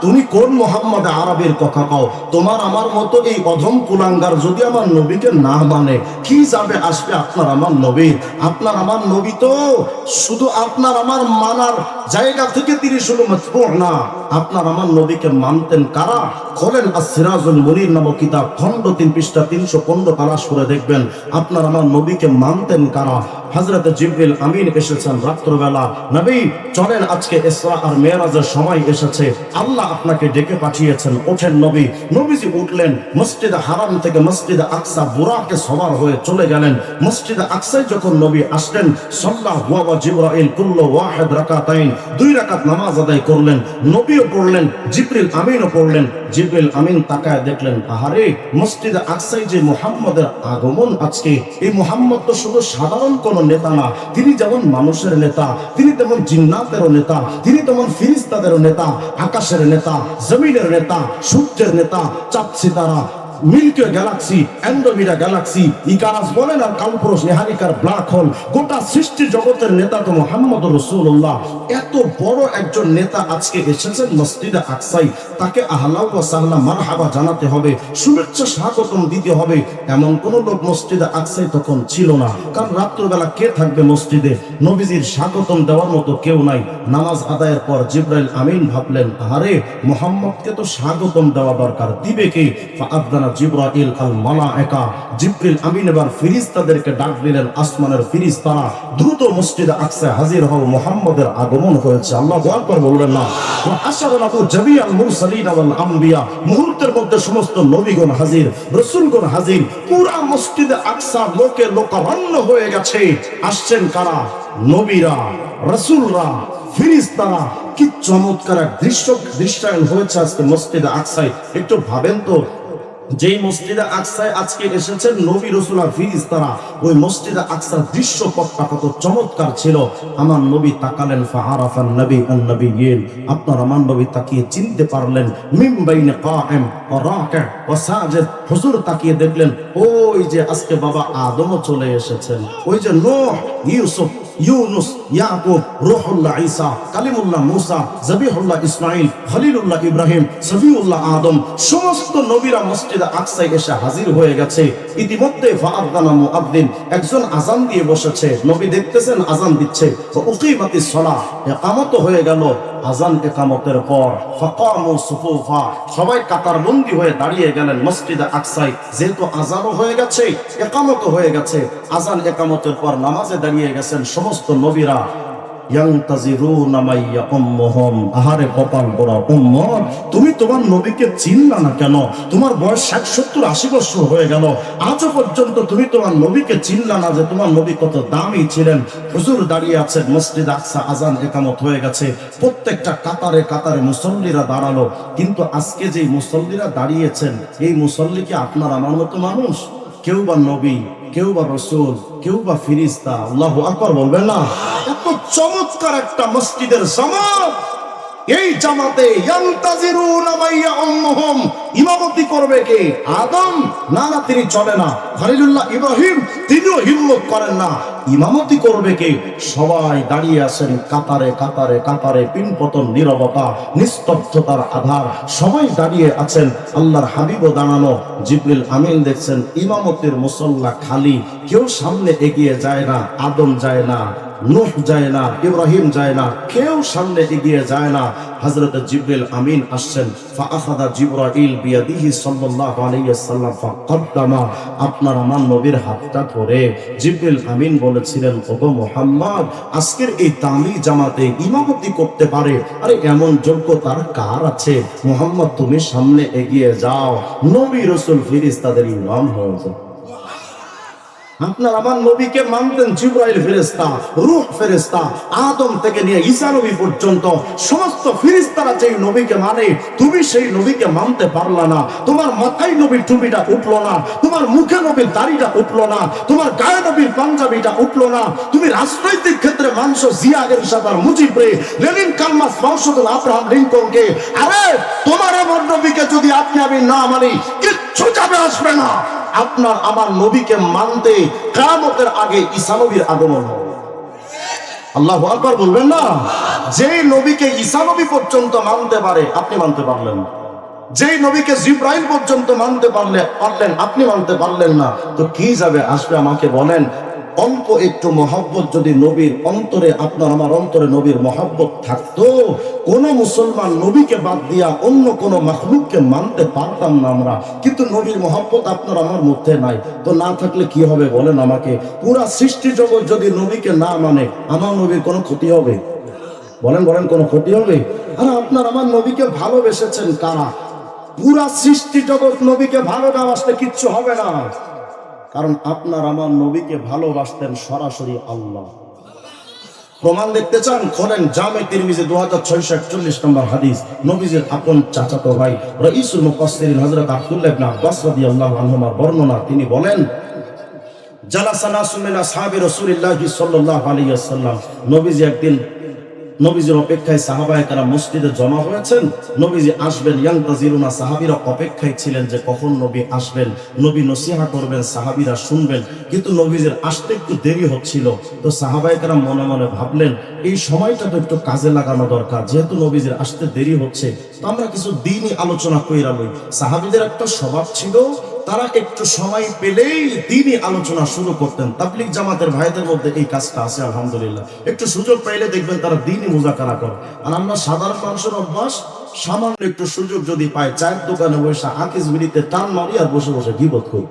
তুমি কোন মুহাম্মদ আরবের কথা কও? তোমার আমার মতো এই অধম কুলাঙ্গার যদি আমার নবীকে না মানে, কি যাবে আসবে আপনার আমার নবীর? আপনার আমার নবী তো শুধু আপনার আমার মানার জায়গা থেকে তিনি শুধু মাতবু না, আপনার আমার নবীকে মানতেন কারা? খোলেন আস-সিরাজুল মুনির নামক কিতাব, খণ্ড 3 পৃষ্ঠা 315 তালাশ করে দেখবেন আপনার আমার নবীকে মানতেন কারা। হযরত জিবরিল আমিন এসেছেন রাত্রবেলা, নবী চলেন আজকে ইসরা আর মেরাজের সময় এসেছে, আল্লাহ আপনাকে ডেকে পাঠিয়েছেন, ওঠেন নবী। নবীজি উঠলেন, মসজিদে হারাম থেকে মসজিদে আকসা বুরাকে সওয়ার হয়ে চলে গেলেন। মসজিদে আকসায় যখন নবী আসলেন, সাল্লাল্লাহু ওয়া জিবরাইল কুল্লু ওয়াহিদ রাকাতাইন, 2 রাকাত নামাজ আদায় করলেন। নবীও পড়লেন, জিবরিল আমিনও পড়লেন। জিবরিল আমিন তাকায় দেখলেন, আহারে মসজিদে আকসায় যে মুহাম্মদের আগমন আজকে, এই মুহাম্মদ তো শুধু সাধারণ কোন নেতা না, তিনি যেমন মানুষের নেতা, তিনি তেমন জিন্নাতেরও নেতা, তিনি তেমন ফিরিস্তাদেরও নেতা, আকাশের নেতা, জমিনের নেতা, সূর্যের নেতা, চাঁদ সিতারা, milky galaxy, Andromeda galaxy, Icarus বলেন আর কালপুরুষ নেহারিকার ব্ল্যাক হোল, গোটা সৃষ্টি জগতের নেতা তো মুহাম্মদ রাসূলুল্লাহ। এত বড় একজন নেতা আজকে এসেছেন মসজিদে আকসায়, তাকে আহলা ওয়া সাহলা মারহাবা জানাতে হবে, শুভেচ্ছা স্বাগতম দিতে হবে। এমন কোন লোক মসজিদে আকসায় তখন ছিল না, কারণ রাত্রবেলা কে থাকবে মসজিদে? নবীজির স্বাগতম দেওয়ার মতো কেউ নাই। নামাজ আদায়ের পর জিবরাইল আমিন ভাবলেন, আরে মুহাম্মদকে তো স্বাগতম দেওয়া দরকার, দিবে কে? ফাআযানা জিবরাইল আল মালায়েকা, জিবরিল আমিন এবার ফেরেশতাদেরকে ডাক দিলেন, আসমানের ফেরেশতারা দ্রুত মসজিদে আকসায় হাজির হও, মুহাম্মদের আগমন হয়েছে। আল্লাহু আকবার বললেন না? ওয়া আশারাহু জামিআল মুরসালিন ওয়াল আম্বিয়া, মুহূর্তের মধ্যে সমস্ত নবীগণ হাজির, রাসূলগণ হাজির, পুরা মসজিদে আকসা লোকে লোকারণ্য হয়ে গেছে। আসছেন কারা? নবীরা, রাসূলরা, ফেরেশতারা। কি চমৎকার এক দৃশ্যায়ন হয়েছে আজকে মসজিদে আকসায়। একটু ভাবেন তো, যেই মসজিদে আকসায় আজকে এসেছেন নবী রাসূল আর ফেরেশতারা, ওই মসজিদে আকসার দৃশ্যপটটা কত চমৎকার ছিল। আমার নবী তাকালেন, ফাআরাফান নবী আন নবিয়্যিন, আপনার আমার নবী তাকিয়ে চিনতে পারলেন। মিন বাইনে কায়েম ওয়া রাকি' ওয়া সাজিদ, হুজুর তাকিয়ে দেখলেন ওই যে আজকে বাবা আদমও চলে এসেছেন, ওই যে নূহ, ইউসুফ, ইউনুস, ইয়াকুব, রূহুল্লাহ ঈসা, কালিমুল্লাহ মুসা, জবিহুল্লাহ ইসমাঈল, খলিলুল্লাহ ইব্রাহিম, সফিউল্লাহ আদম, সমস্ত নবীরা মসজিদে আকসায় এসে হাজির হয়ে গেছে। ইতিমধ্যে ফাআযানা মুআদ্দিন, একজন আযান দিয়ে বসেছে, নবী দেখতেছেন আযান দিচ্ছে। ওয়া উকিমাতিস সালাহ, ইকামত হয়ে গেল। আযান ইকামতের পর ফাকামু সুফুফা, সবাই কাতারবন্দি হয়ে দাঁড়িয়ে গেলেন মসজিদে আকসায়। যেহেতু আযানও হয়ে গেছে, ইকামতও হয়ে গেছে, আযান ইকামতের পর নামাজে দাঁড়িয়ে গেছেন সমস্ত নবীরা। ইয়ানতাজিরুনা মাইয়া উম্মুহুম, আহারে কপাল পোড়া উম্মত, তুমি তোমার নবীকে চিনলা না কেন? তোমার বয়স 60, 70, 80 বছর হয়ে গেল, আজও পর্যন্ত তুমি তোমার নবীকে চিনলা না যে তোমার নবী কত দামি ছিলেন। হুজুর দাঁড়িয়ে আছেন মসজিদ আকসা, আযান ইকামত হয়ে গেছে, প্রত্যেকটা কাতারে কাতারে মুসল্লিরা দাঁড়ালো। কিন্তু আজকে যে মুসল্লিরা দাঁড়িয়েছেন, এই মুসল্লি কি আপনার আমার মতো মানুষ? কেউ বা নবী, কেউ বা রাসূল, কেউ বা ফেরেশতা। আল্লাহু আকবার বলবেন না? এত চমৎকার একটা মসজিদের জামাত, এই জামাতে ইয়ান্তাজিরুনা মাইয়া উম্মুহুম, ইমামতি করবে কে? আদম? না না, তিনি চলে না। খলিলুল্লাহ ইব্রাহিম, তিনিও হিম্মত করেন না। ইমামতি করবে কে? সবাই দাঁড়িয়ে আছেন কাতারে কাতারে কাতারে, পিনপতন নীরবতা, নিস্তব্ধতার আধার, সবাই দাঁড়িয়ে আছেন। আল্লাহর হাবিবও দাঁড়ানো। জিবরিল আমিন দেখছেন ইমামতের মুসল্লা খালি, কেউ সামনে এগিয়ে যায় না। আদম যায় না, নূহ যায় না, ইব্রাহিম যায় না, কেউ সামনে এগিয়ে যায় না। হযরত জিবরিল আমিন আসছেন। ফাআখাযা জিবরাইল বিয়াদিহি সাল্লাল্লাহু আলাইহি ওয়াসাল্লাম ফাকাদ্দামা, আপনার আমার নবীর হাতটা ধরে জিবরিল আমিন বলেছিলেন, ওগো মুহাম্মদ, আজকের এই দামি জামাতে ইমামতি করতে পারে আরে এমন যোগ্যতার কার আছে? মুহাম্মদ, তুমি সামনে এগিয়ে যাও, নবী রাসূল ফেরেশতাদের ইমাম হয়ে যাও। আপনার আমার নবীকে মানতেন জিবরাইল ফেরেশতা, রূহ ফেরেশতা, আদম থেকে নিয়ে ঈসা নবী পর্যন্ত সমস্ত ফেরেশতারা যেই নবীকে মানে, তুমি সেই নবীকে মানতে পারলা না। তোমার মাথায় নবীর টুপিটা উঠলো না, তোমার মুখে নবীর দাড়িটা উঠলো না, তোমার গায়ে নবীর পাঞ্জাবিটা উঠলো না। তুমি রাজনৈতিক ক্ষেত্রে মানছো জিয়া এরশাদ আর মুজিব রে, Lenin, Karl Marx, Mao Zedong, Abraham লিঙ্কনকে। আরে তোমার আমার নবীকে যদি আপনি আমি না মানি, কিচ্ছু যাবে আসবে না। আপনার আমার নবীকে মানতে কিয়ামতের আগে ঈসা নবীর আগমন হবে। আল্লাহু আকবার বলবেন না? যেই নবীকে ঈসা নবী পর্যন্ত মানতে পারে, আপনি মানতে পারলেন না। যেই নবীকে জিবরাইল পর্যন্ত মানতে পারলেন, আপনি মানতে পারলেন না, তো কি যাবে আসবে আমাকে বলেন? অল্প একটু মহব্বত যদি নবীর অন্তরে, আপনার আমার অন্তরে নবীর মহব্বত থাকতো, কোন মুসলমান নবীকে বাদ দিয়া অন্য কোন মাখলুককে মানতে পারতাম না আমরা। কিন্তু নবীর মহব্বত আপনার আমার মধ্যে নাই, তো না থাকলে কি হবে বলেন আমাকে? পুরা সৃষ্টি জগৎ যদি নবীকে না মানে, আমার নবীর কোনো ক্ষতি হবে? বলেন বলেন, কোনো ক্ষতি হবে? আর আপনার আমার নবীকে ভালোবেসেছেন কারা? পুরা সৃষ্টি জগৎ নবীকে ভালো না বাসলে কিচ্ছু হবে না। কারণ আপনার আমার নবীকে ভালোবাসতেন সরাসরি আল্লাহ। প্রমাণ দেখতে চান? খোলেন জামে তিরমিজি 2641 নম্বর হাদিস। নবীজির আপন চাচাতো ভাই রাইসুল মুফাসসিরিন হযরত আব্দুল্লাহ ইবনে আব্বাস রাদিয়াল্লাহু আনহুমার বর্ণনা, তিনি বলেন, জালাসা নাসুম মিন আসহাবি রাসূলিল্লাহি সাল্লাল্লাহু আলাইহি ওয়াসাল্লাম, নবীজি একদিন, নবীজির অপেক্ষায় সাহাবায়ে কেরাম মসজিদে জমা হয়েছেন। নবীজি আসবেন, ইয়ান্তাজিরুনা, সাহাবীরা অপেক্ষায় ছিলেন যে কখন নবী আসবেন, নবী নসিহা করবেন, সাহাবীরা শুনবেন। কিন্তু নবীজির আসতে একটু দেরি হচ্ছিল। তো সাহাবায়ে কেরাম মনে মনে ভাবলেন, এই সময়টা তো একটু কাজে লাগানো দরকার, যেহেতু নবীজির আসতে দেরি হচ্ছে, তো আমরা কিছু দ্বীনি আলোচনা কইরা লই। সাহাবীদের একটা স্বভাব ছিল, তারা একটু সময় পেলেই দ্বীনি আলোচনা শুরু করতেন। তাবলীগ জামাতের ভাইদের মধ্যে এই কাজটা আছে আলহামদুলিল্লাহ। একটু সুযোগ পাইলে দেখবেন তারা দ্বীনি মুযাকারা করে। আর আমরা সাধারণ মানুষের অভ্যাস, সামান্য একটু সুযোগ যদি পাই, চায়ের দোকানে বসে আকিস বিড়িতে টান মারি আর বসে বসে গীবত করি।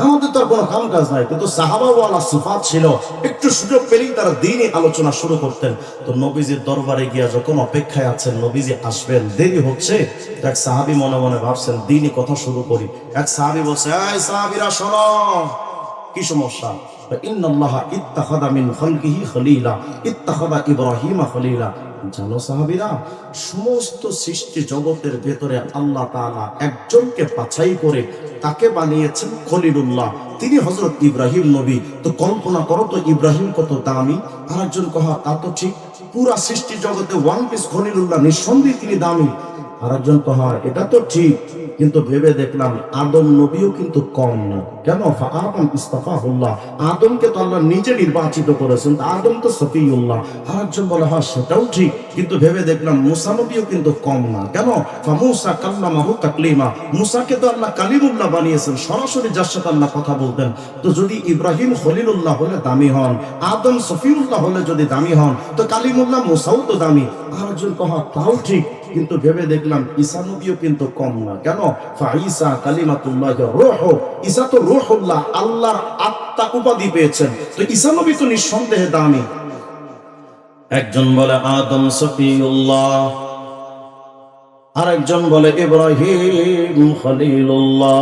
আমাদের তো কোনো কাম কাজ নাই। কিন্তু সাহাবা ওয়ালা সিফাত ছিল, একটু সুযোগ পেলেই তারা দ্বীনি আলোচনা শুরু করতেন। তো নবীজির দরবারে গিয়া যখন অপেক্ষায় আছেন নবীজি আসবেন, দেরি হচ্ছে, এক সাহাবী মনে মনে ভাবছেন দ্বীনি কথা শুরু করি। এক সাহাবী বলছে, এই সাহাবীরা শোনো, কি সমস্যা? ইন্নাল্লাহা ইত্তাখাযা মিন খালকিহি খলীলা ইত্তাখাযা ইব্রাহিমা খলীলা। জানো সাহাবীরা, সমস্ত সৃষ্টি জগতের ভেতরে আল্লাহ তাআলা একজনকে বাছাই করে তাকে বানিয়েছেন খলিলুল্লাহ, তিনি হযরত ইব্রাহিম নবী। তো কল্পনা করো তো ইব্রাহিম কত দামি। আর একজন কহা, তা তো ঠিক, পুরা সৃষ্টি জগতে ওয়ান পিস খলিলুল্লাহ, নিঃসন্দেহে তিনি দামি। আর একজন কহা, এটা তো ঠিক, কিন্তু ভেবে দেখলাম আদম নবীও কিন্তু কম না। কেন? আদম ইস্তাফাহুল্লাহ, আদমকে তো আল্লাহ নিজে নির্বাচিত করেছেন, আদম তো সফিউল্লাহ। আর একজন বলে, হ্যাঁ সেটাও ঠিক, কিন্তু ভেবে দেখলাম মুসা নবীও কিন্তু কম না। কেন? মুসা কাল্লামাহু তাকলিমা, মুসাকে তো আল্লাহ কালিমুল্লাহ বানিয়েছেন, সরাসরি যার সাথে আল্লাহ কথা বলতেন। তো যদি ইব্রাহিম খলিলুল্লাহ হলে দামি হন, আদম সফিউল্লাহ হলে যদি দামি হন, তো কালিমুল্লাহ মুসাও তো দামি। আর একজন কহা, তাও ঠিক, কিন্তু ভেবে দেখলাম ঈসা নবীও কিন্তু কম না। কেন? ফাঈসা কালিমাতুল্লাহ রূহ, ঈসা তো রূহুল্লাহ, আল্লাহর আত্মা উপাধি পেয়েছেন। তো ঈসা নবী তো নিঃসন্দেহে দামি। একজন বলে আদম সফিউল্লাহ, আরেকজন বলে ইব্রাহিম খলিলুল্লাহ,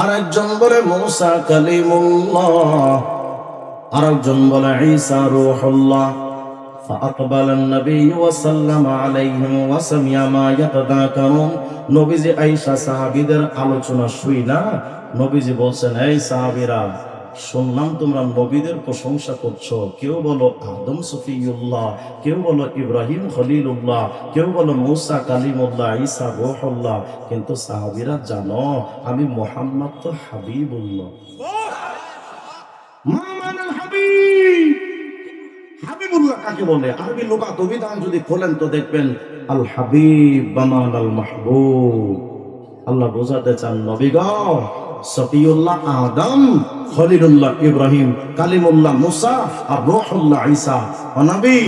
আরেকজন বলে মুসা কালিমুল্লাহ, আরেকজন বলে ঈসা রূহুল্লাহ। فأقبل النبي وسلم عليهم وسمع ما يتذاكرون নবীজি আয়েশা সাহাবীদের আলোচনা শুইনা নবীজি বলছেন, এই সাহাবীরা, শুনলাম তোমরা নবীদের প্রশংসা করছো। কেউ বলো আদম সফিউল্লাহ, কেউ বলো ইব্রাহিম খলিলুল্লাহ, কেউ বলো মুসা কালিমুল্লাহ, ঈসা রূহুল্লাহ, কিন্তু সাহাবীরা জানো আমি মুহাম্মদ তো হাবিবুল্লাহ। মামানুল হাবিব, হাবিবুল্লাহ কাকে বলে? আরবি লুগাত অভিধান যদি খোলেন তো দেখবেন আল হাবিব বামানাল মাহবুব। আল্লাহ বোঝাতে চান নবী গো, সফিউল্লাহ আদম, খলিলুল্লাহ ইব্রাহিম, কালিমুল্লাহ মুসা আর রূহুল্লাহ ঈসা। ও নবী,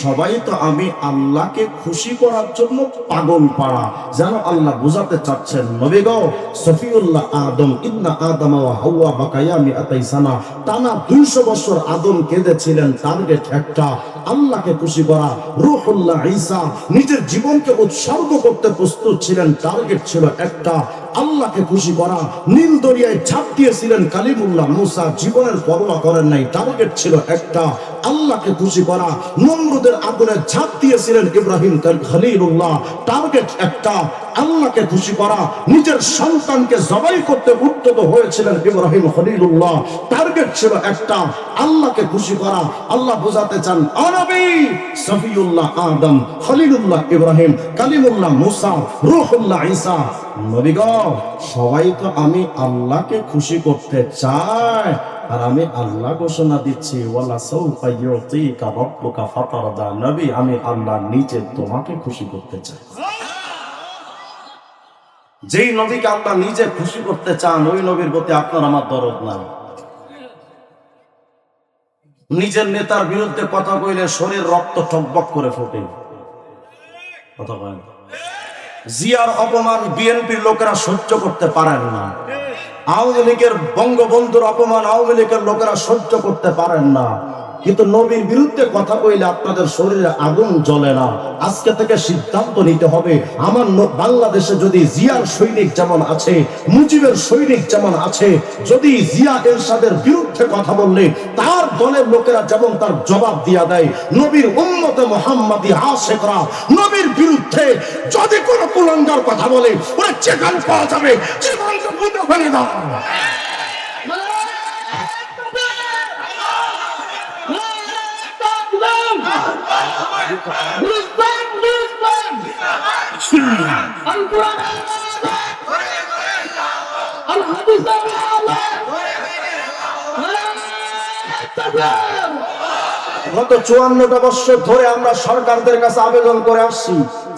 সবাই তো আমি আল্লাহকে খুশি করার জন্য পাগল পাড়া। যেন আল্লাহ বোঝাতে চাচ্ছেন নবী গো, সফিউল্লাহ আদম, ইন্না আদম ওয়া হাওয়া বাকায়া মিআতাই সানা, টানা 200 বছর আদম কেঁদেছিলেন, টার্গেট একটা, আল্লাহকে খুশি করা। রূহুল্লাহ ঈসা নিজের জীবনকে উৎসর্গ করতে প্রস্তুত ছিলেন, টার্গেট ছিল একটা, আল্লাহকে খুশি করা। নীল দরিয়ায় ঝাঁপ দিয়েছিলেন কালিমুল্লাহ মুসা, জীবনের পরোয়া করেন নাই, টার্গেট ছিল একটা, আল্লাহকে খুশি করা। নমরুদের আগুনে ঝাঁপ দিয়েছিলেন ইব্রাহিম খলিলুল্লাহ, টার্গেট একটা, আল্লাহকে খুশি করা। নিজের সন্তানকে জবাই করতে উদ্যত হয়েছিলেন ইব্রাহিম খলিলুল্লাহ, টার্গেট ছিল একটা, আল্লাহকে খুশি করা। আল্লাহ বোঝাতে চান, ও নবী, সফিউল্লাহ আদম, খলিলুল্লাহ ইব্রাহিম, কালিমুল্লাহ মুসা, রূহুল্লাহ ঈসা, নবী গো, সবাই তো আমি আল্লাহকে খুশি করতে চাই। আর আমি আল্লাহ ঘোষণা দিচ্ছি, ওয়ালা সাউফা ইউতিকা রাব্বুকা ফাতারদা, নবী আমি আল্লাহ নিজে তোমাকে খুশি করতে চাই। যেই নবীকে আল্লাহ নিজে খুশি করতে চান, ওই নবীর প্রতি আপনার আমার দরদ নাই। নিজের নেতার বিরুদ্ধে কথা কইলে শরীর রক্ত টকবক করে ফোটে। কথা বলেন, জিয়ার অপমান বিএনপির লোকেরা সহ্য করতে পারেন না। আওয়ামী লীগের বঙ্গবন্ধুর অপমান আওয়ামী লীগের লোকেরা সহ্য করতে পারেন না। কিন্তু নবীর বিরুদ্ধে কথা কইলে আপনাদের শরীরে আগুন জ্বলে না। আজকে থেকে সিদ্ধান্ত নিতে হবে, আমার বাংলাদেশে যদি জিয়ার সৈনিক যেমন আছে, মুজিবের সৈনিক যেমন আছে, যদি জিয়া এরশাদের বিরুদ্ধে কথা বললে তার দলের লোকেরা যেমন তার জবাব দিয়া দেয়, নবীর উম্মতে মুহাম্মাদি আশিকরা নবীর বিরুদ্ধে যদি কোনো কুলাঙ্গার কথা বলে, ওরা যেখান পাওয়া যাবে জীবনকে বুঝে ফেলে দাও। গত 54টা বছর ধরে আমরা সরকারদের কাছে আবেদন করে আসছি,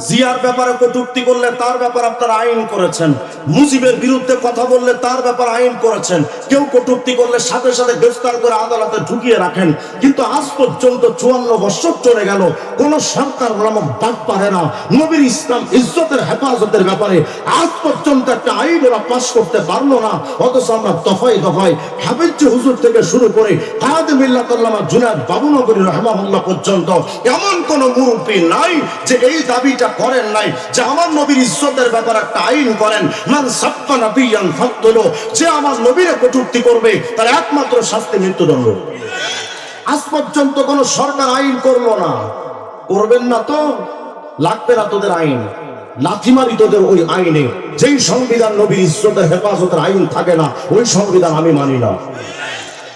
জিয়ার ব্যাপারে কটূক্তি করলে তার ব্যাপারে আপনারা আইন করেছেন, মুজিবের বিরুদ্ধে কথা বললে তার ব্যাপারে আইন করেছেন, কেউ কটূক্তি করলে সাথে সাথে গ্রেফতার করে আদালতে ঢুকিয়ে রাখেন। কিন্তু আজ পর্যন্ত 54 বছর চলে গেল, কোন সরকার নামক ডাক পারে না নবীর ইসলাম ইজ্জতের হেফাজতের ব্যাপারে আজ পর্যন্ত একটা আইন ওরা পাশ করতে পারলো না। অথচ আমরা দফায় দফায় হাফিজ হুজুর থেকে শুরু করে কায়েদে মিল্লাত আল্লামা জুনায়েদ বাবুনগরী রাহিমাহুল্লাহ পর্যন্ত এমন কোন মুরব্বি নাই যে এই দাবিটা করেন নাই যে আমার নবীর ইজ্জতের ব্যাপারে একটা আইন করেন। মান সাব্বা নাবিয়ান ফাকতুলু, যে আমার নবীরে কটূক্তি করবে তার একমাত্র শাস্তি মৃত্যুদণ্ড। আজ পর্যন্ত কোন সরকার আইন করলো না। করবেন না তো লাগবে না তোদের আইন, লাথি মারি তোদের ওই আইনে। যেই সংবিধান নবীর ইজ্জতের হেফাজতের আইন থাকে না, ওই সংবিধান আমি মানি না।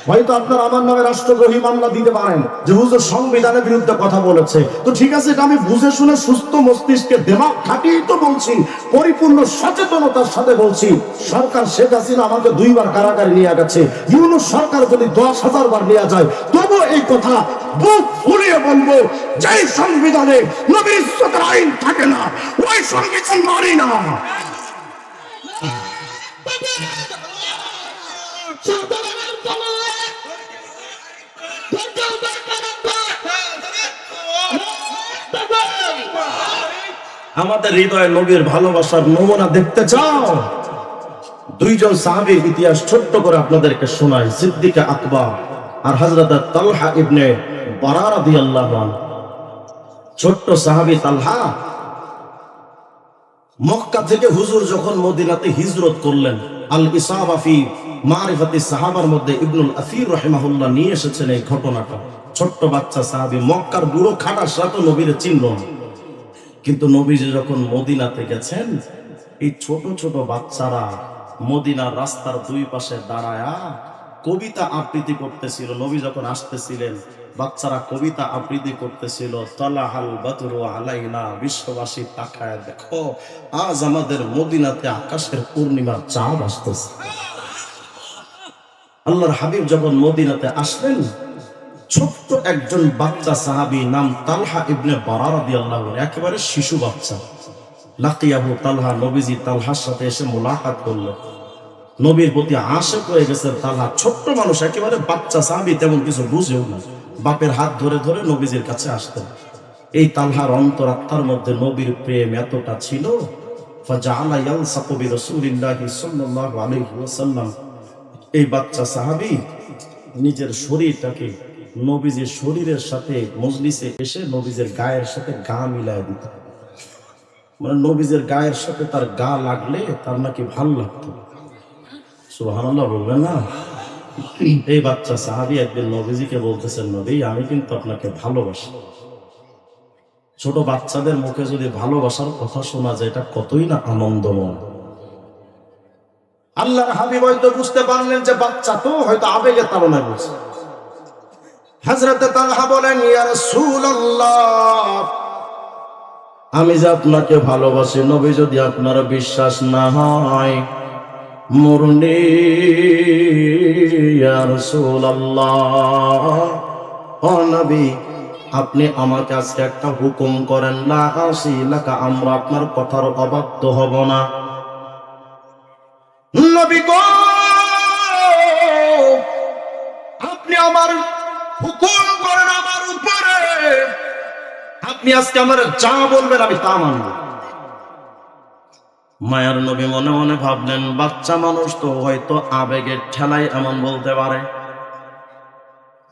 হয়তো আপনারা আমার নামে রাষ্ট্রদ্রোহী মামলা দিতে পারেন যে হুজুর সংবিধানের বিরুদ্ধে কথা বলেছে, তো ঠিক আছে, এটা আমি বুঝে শুনে সুস্থ মস্তিষ্কে দেমাগ খাটিয়েই তো বলছি, পরিপূর্ণ সচেতনতার সাথে বলছি। সরকার শেখ হাসিনা আমাকে 2 বার কারাগারে নিয়ে গেছে, ইউনূস সরকার যদি 10,000 বার নিয়ে যায়, তবু এই কথা বুক ফুলিয়ে বলবো, যেই সংবিধানে নবীর ইজ্জতের আইন থাকে না, ওই সংবিধান মানি না। আমাদের হৃদয়ে নবীর ভালোবাসার নমুনা দেখতে চাও? 2 জন সাহাবীর ইতিহাস ছোট্ট করে আপনাদেরকে শোনাই, সিদ্দিক আকবর আর হযরত তালহা ইবনে বারা রাদিয়াল্লাহু আনহু। ছোট্ট সাহাবী তালহা মক্কা থেকে হুজুর যখন মদিনাতে হিজরত করলেন, আল ইসাবা ফি মারিফাতি সাহাবার মধ্যে ইবনুল আফির রাহিমাহুল্লাহ নিয়ে এসেছেন এই ঘটনাটা। ছোট্ট বাচ্চা সাহাবী, মক্কার বুড়ো খাটাসরা তো নবীরে চিনল না। কিন্তু নবীজি যখন মদিনাতে গেছেন, এই ছোট ছোট বাচ্চারা মদিনার রাস্তার দুই পাশে দাঁড়ায়া কবিতা আবৃত্তি করতেছিল। নবী যখন আসতেছিলেন, বাচ্চারা কবিতা আবৃত্তি করতেছিল, তালাহাল বাদরু আলাইনা, বিশ্ববাসী তাকায় দেখো, আজ আমাদের মদিনাতে আকাশের পূর্ণিমার চাঁদ আসতেছে। আল্লাহর হাবিব যখন মদিনাতে আসলেন, ছোট্ট একজন বাচ্চা সাহাবী নাম তালহা ইবনে বারা রাদিয়াল্লাহু আনহু, একেবারে শিশু বাচ্চা, লাকিয়াহু তালহা, নবীজি তালহার সাথে এসে মুলাকাত করলেন। নবীর প্রতি আশিক হয়ে গেছে তালহা। ছোট্ট মানুষ, একেবারে বাচ্চা সাহাবী, তেমন কিছু বুঝেও না। বাপের হাত ধরে ধরে নবীজির কাছে আসতেন। এই তালহার অন্তরাত্মার মধ্যে নবীর প্রেম এতটা ছিল, ফাজাআলা ইয়ালসাকু বিরাসূলিল্লাহি সাল্লাল্লাহু আলাইহি ওয়াসাল্লাম, এই বাচ্চা সাহাবী নিজের শরীরটাকে নবীজির শরীরের সাথে মজলিসে এসে নবীজির গায়ের সাথে গা মিলায় দিত। মানে নবীজির গায়ের সাথে তার গা লাগলে তার নাকি ভাল লাগতো। সুবহানাল্লাহ বলবেন না? এই বাচ্চা সাহাবী একদিন নবীজিকে বলতেছেন, নবী আমি কিন্তু আপনাকে ভালোবাসি। ছোট বাচ্চাদের মুখে যদি ভালোবাসার কথা শোনা যায়, এটা কতই না আনন্দময়। আল্লাহর হাবিব হয়তো বুঝতে পারলেন যে বাচ্চা তো হয়তো আবেগে তাড়নায় বলছে। হযরতে তালহা বলেন, ইয়া রাসূলুল্লাহ, আমি যে আপনাকে ভালোবাসি, নবী যদি আপনার বিশ্বাস না হয়, মুরনি ইয়া রাসূলুল্লাহ, ও নবী আপনি আমাকে আজকে একটা হুকুম করেন, লা আসিলাকা, আমরা আপনার কথার অবাধ্য হব না। নবী গো, আপনি আমার হুকুম করেন আমার উপরে, আপনি আজকে আমার যা বলবেন আমি তা মানব। মায়ার নবী মনে মনে ভাবলেন, বাচ্চা মানুষ তো হয়তো আবেগের ঠেলায় এমন বলতে পারে।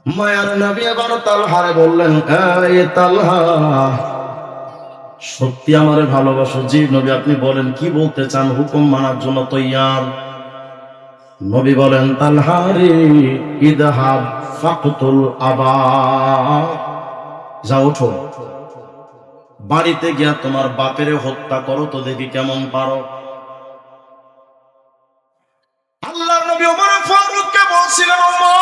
মায়ার নবী এবার তালহারে বললেন, এই তালহা, সত্যি আমারে ভালোবাসো? জি নবী, আপনি বলেন কি বলতে চান, হুকুম মানার জন্য তৈয়ার। নবী বলেন, তালহারে ইদহাব ফাকতুল আবা, যাও ওঠো, বাড়িতে গিয়া তোমার বাপেরে হত্যা করো তো দেখি কেমন পারো। আল্লাহর নবী ওমর ফারুককে বলছিলেন, ওমর,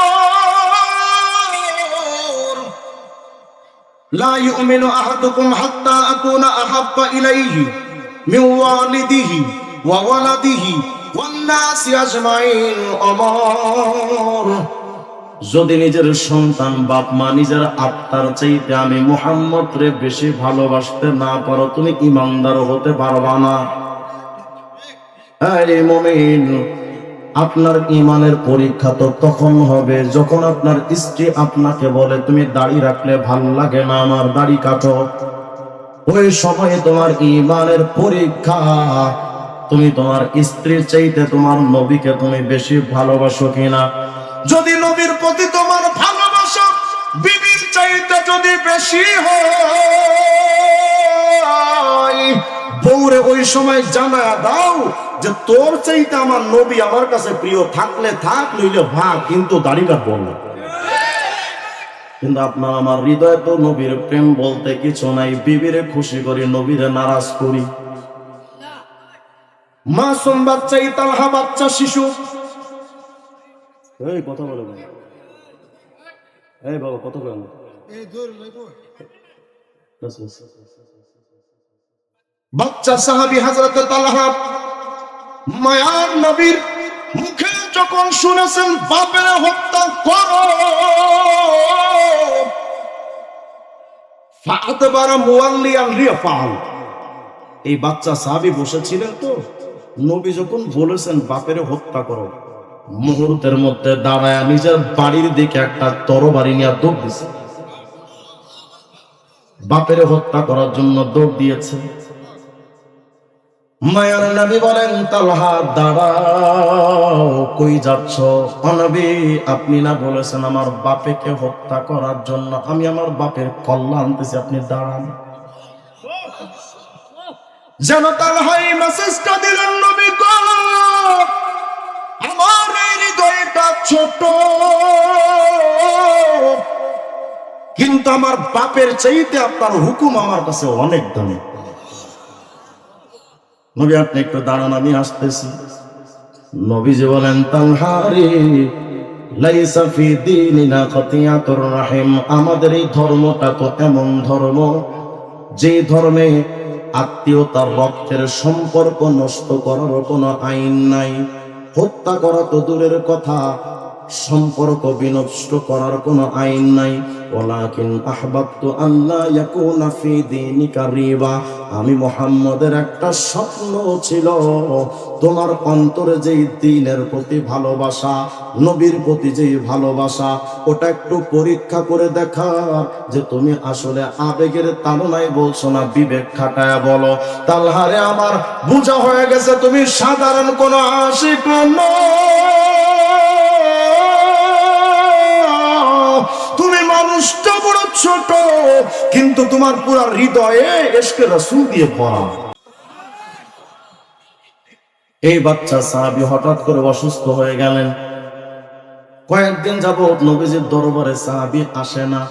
লা ইউমিনু আহাদুকুম হাত্তা আকুনা আহাব্বা ইলাইহি মিন ওয়ালিদিহি ওয়া ওয়ালাদিহি ওয়ান নাসি আজমাইন। ওমর, যদি নিজের সন্তান, বাপ মা, নিজের আত্মার চাইতে আমি মুহাম্মদ রে বেশি ভালোবাসতে না পারো, তুমি ঈমানদার হতে পারবা না। আরে মুমিন, আপনার ঈমানের পরীক্ষা তো তখন হবে যখন আপনার স্ত্রী আপনাকে বলে, তুমি দাড়ি রাখলে ভাল লাগে না, আমার দাড়ি কাটো। ওই সময়ে তোমার ঈমানের পরীক্ষা, তুমি তোমার স্ত্রীর চাইতে তোমার নবীকে তুমি বেশি ভালোবাসো কিনা। যদি নবীর প্রতি তোমার ভালোবাসা বিবির চাইতে যদি বেশি হয়, বউরে ওই সময় জানা দাও যে তোর চাইতে আমার নবী আমার কাছে প্রিয়, থাকলে থাক, নইলে ভাগ, কিন্তু দাড়ি কাটবো না। কিন্তু আপনার আমার হৃদয়ে তো নবীর প্রেম বলতে কিছু নাই। বিবিরে খুশি করি, নবীরে নারাজ করি। মাসুম বাচ্চা, তালহা বাচ্চা শিশু। এই কথা বলে না, এই বাবা কথা বলে না। বাচ্চা সাহাবী হযরতে তালহা মায়ার নবীর মুখে যখন শুনেছেন বাপের হত্যা করো, ফাআতবারা মুওয়াল্লিয়ান রিফাল, এই বাচ্চা সাহাবী বসেছিলেন তো, নবী যখন বলেছেন বাপের হত্যা করো, মুহূর্তের মধ্যে দাঁড়ায় নিজের বাড়ির দিকে একটা তরবারি নিয়ে দৌড় দিয়েছে। বাপের হত্যা করার জন্য দৌড় দিয়েছে। মায়ার নবী বলেন, তালহা দাঁড়াও, কই যাচ্ছ? নবী, আপনি না বলেছেন আমার বাপেকে হত্যা করার জন্য, আমি আমার বাপের কল্যাণ আনতেছি, আপনি দাঁড়ান। যেন তালহাই মেসেজটা দিলেন, নবী গো, আমার হৃদয়টা ছোট, কিন্তু আমার বাপের চাইতে আপনার হুকুম আমার কাছে অনেক দামি। নবী আপনি একটু দাঁড়ান, আমি আসতেছি। নবীজি বলেন, তালহা রে, লাইসা ফি দীনিনা কাতিয়াতুর রাহিম, আমাদের এই ধর্মটা তো এমন ধর্ম যে ধর্মে আত্মীয়তার রক্তের সম্পর্ক নষ্ট করার কোনো আইন নাই। হত্যা করা তো দূরের কথা, সম্পর্ক বিনষ্ট করার কোনো আইন নাই। ওয়ালাকিন আহবাবতু আল্লা ইয়াকুনা ফি দীনিকা রিবা, আমি মুহাম্মদের একটা স্বপ্ন ছিল, তোমার অন্তরে যেই দ্বীনের প্রতি ভালোবাসা, নবীর প্রতি যেই ভালোবাসা, ওটা একটু পরীক্ষা করে দেখার যে তুমি আসলে আবেগের তাড়নায় বলছো না বিবেক খাটায় বলো। তালহারে আমার বোঝা হয়ে গেছে তুমি সাধারণ কোনো আশিক তুমি মানুষটা বড় ছোট, কিন্তু তোমার পুরা হৃদয়ে ইশকে রাসূল দিয়ে ভরা। এই বাচ্চা সাহাবী হঠাৎ করে অসুস্থ হয়ে গেলেন। কয়েকদিন যাবত নবীজির দরবারে সাহাবী আসে না।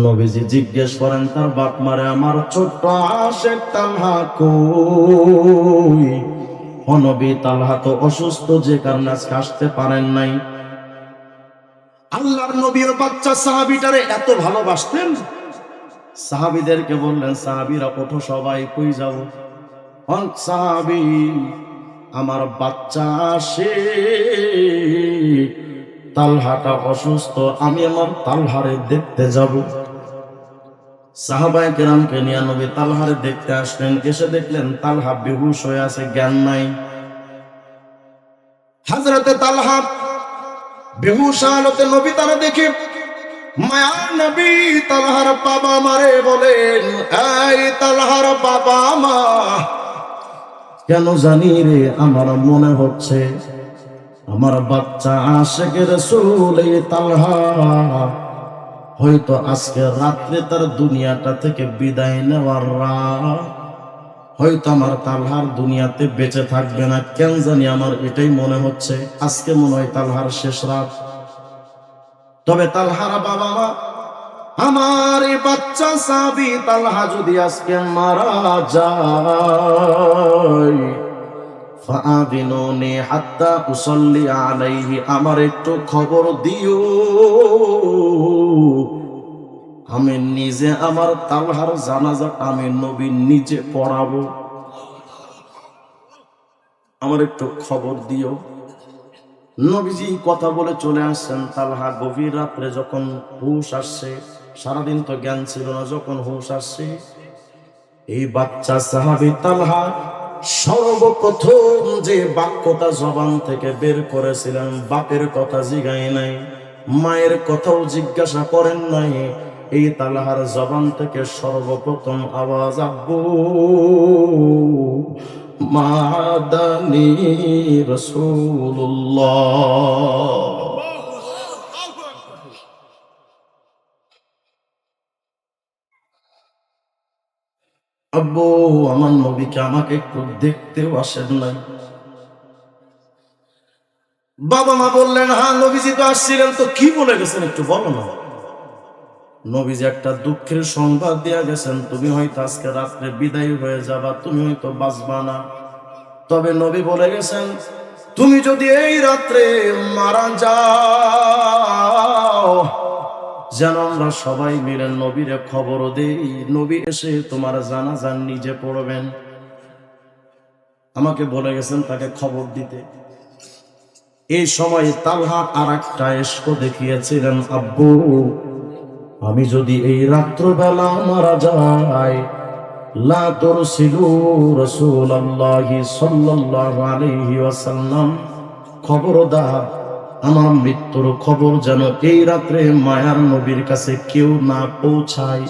নবীজি জিজ্ঞেস করেন তার বাপ মারে, আমার ছোট্ট আশেক তালহা কই? ও নবী, তালহা তো অসুস্থ, যে কারণে আজকে আসতে পারেন নাই। আল্লাহর নবীর বাচ্চা সাহাবীটারে এত ভালোবাসতেন। সাহাবীদেরকে বললেন, সাহাবীরা ওঠো সবাই, কই যাব? সাহাবী, আমার বাচ্চা আসে, তালহাটা অসুস্থ, আমি আমার তালহারে দেখতে যাব। সাহাবায়ে কেরামকে নিয়ে নবী তালহারে দেখতে আসলেন। এসে দেখলেন তালহা বেহুশ হয়ে আছে, জ্ঞান নাই। হযরতে তালহা বেহুশ হালতে নবী তারা দেখে মায়ার নবী তালহার বাবা মারে বলেন, এই তালহার বাবা মা, কেন জানি রে আমার মনে হচ্ছে আমার বাচ্চা আশিকে রাসূল এই তালহা হয়তো আজকে রাত্রে তার দুনিয়াটা থেকে বিদায় নেওয়ার রাত, হয়তো আমার তালহার দুনিয়াতে বেঁচে থাকবে না। কেন জানি আমার এটাই মনে হচ্ছে, আজকে মনে হয় তালহার শেষ রাত। তবে তালহার বাবা মা, আমার এই বাচ্চা সাহাবী তালহা যদি আজকে মারা যায়, ফাআদিনুনি হাত্তা উসাল্লি আলাইহি, আমার একটু খবর দিও, আমি নিজে আমার তালহার জানাজাটা আমি নবী নিজে পড়াবো, আমার একটু খবর দিও। নবীজি কথা বলে চলে আসছেন। তালহা গভীর রাত্রে যখন হুঁশ আসছে, সারাদিন তো জ্ঞান ছিল না, যখন হুঁশ আসছে, এই বাচ্চা সাহাবী তালহা সর্বপ্রথম যে বাক্যটা জবান থেকে বের করেছিলেন, বাপের কথা জিগায় নাই, মায়ের কথাও জিজ্ঞাসা করেন নাই। এই তালহার জবান থেকে সর্বপ্রথম আওয়াজ আব্বু মাদানি রাসূলুল্লাহ। আব্বু, আমার নবীকে আমাকে একটু দেখতেও আসেন নাই। বাবা মা বললেন, হ্যাঁ নবীজি তো আসছিলেন, তো কি বলে গেছেন একটু বলো না। নবীজি একটা দুঃখের সংবাদ দিয়া গেছেন, তুমি হয়তো আজকে রাত্রে বিদায় হয়ে যাবা, তুমি হয়তো বাঁচবা না। তবে নবী বলে গেছেন, তুমি যদি এই রাত্রে মারা যাও, যেন আমরা সবাই মিলে নবীরে খবর দেই, নবী এসে তোমার জানাজা নিজে পড়বেন। আমাকে বলে গেছেন তাকে খবর দিতে। এই সময় তালহা আর একটা ইশক দেখিয়েছিলেন, আব্বু আমি যদি এই রাত্রবেলা মারা যাই, লা তুরসিলু রাসূলুল্লাহি সাল্লাল্লাহু আলাইহি ওয়াসাল্লাম, খবরদার আমার মৃত্যুর খবর যেন এই রাত্রে মায়ার নবীর কাছে কেউ না পৌঁছায়।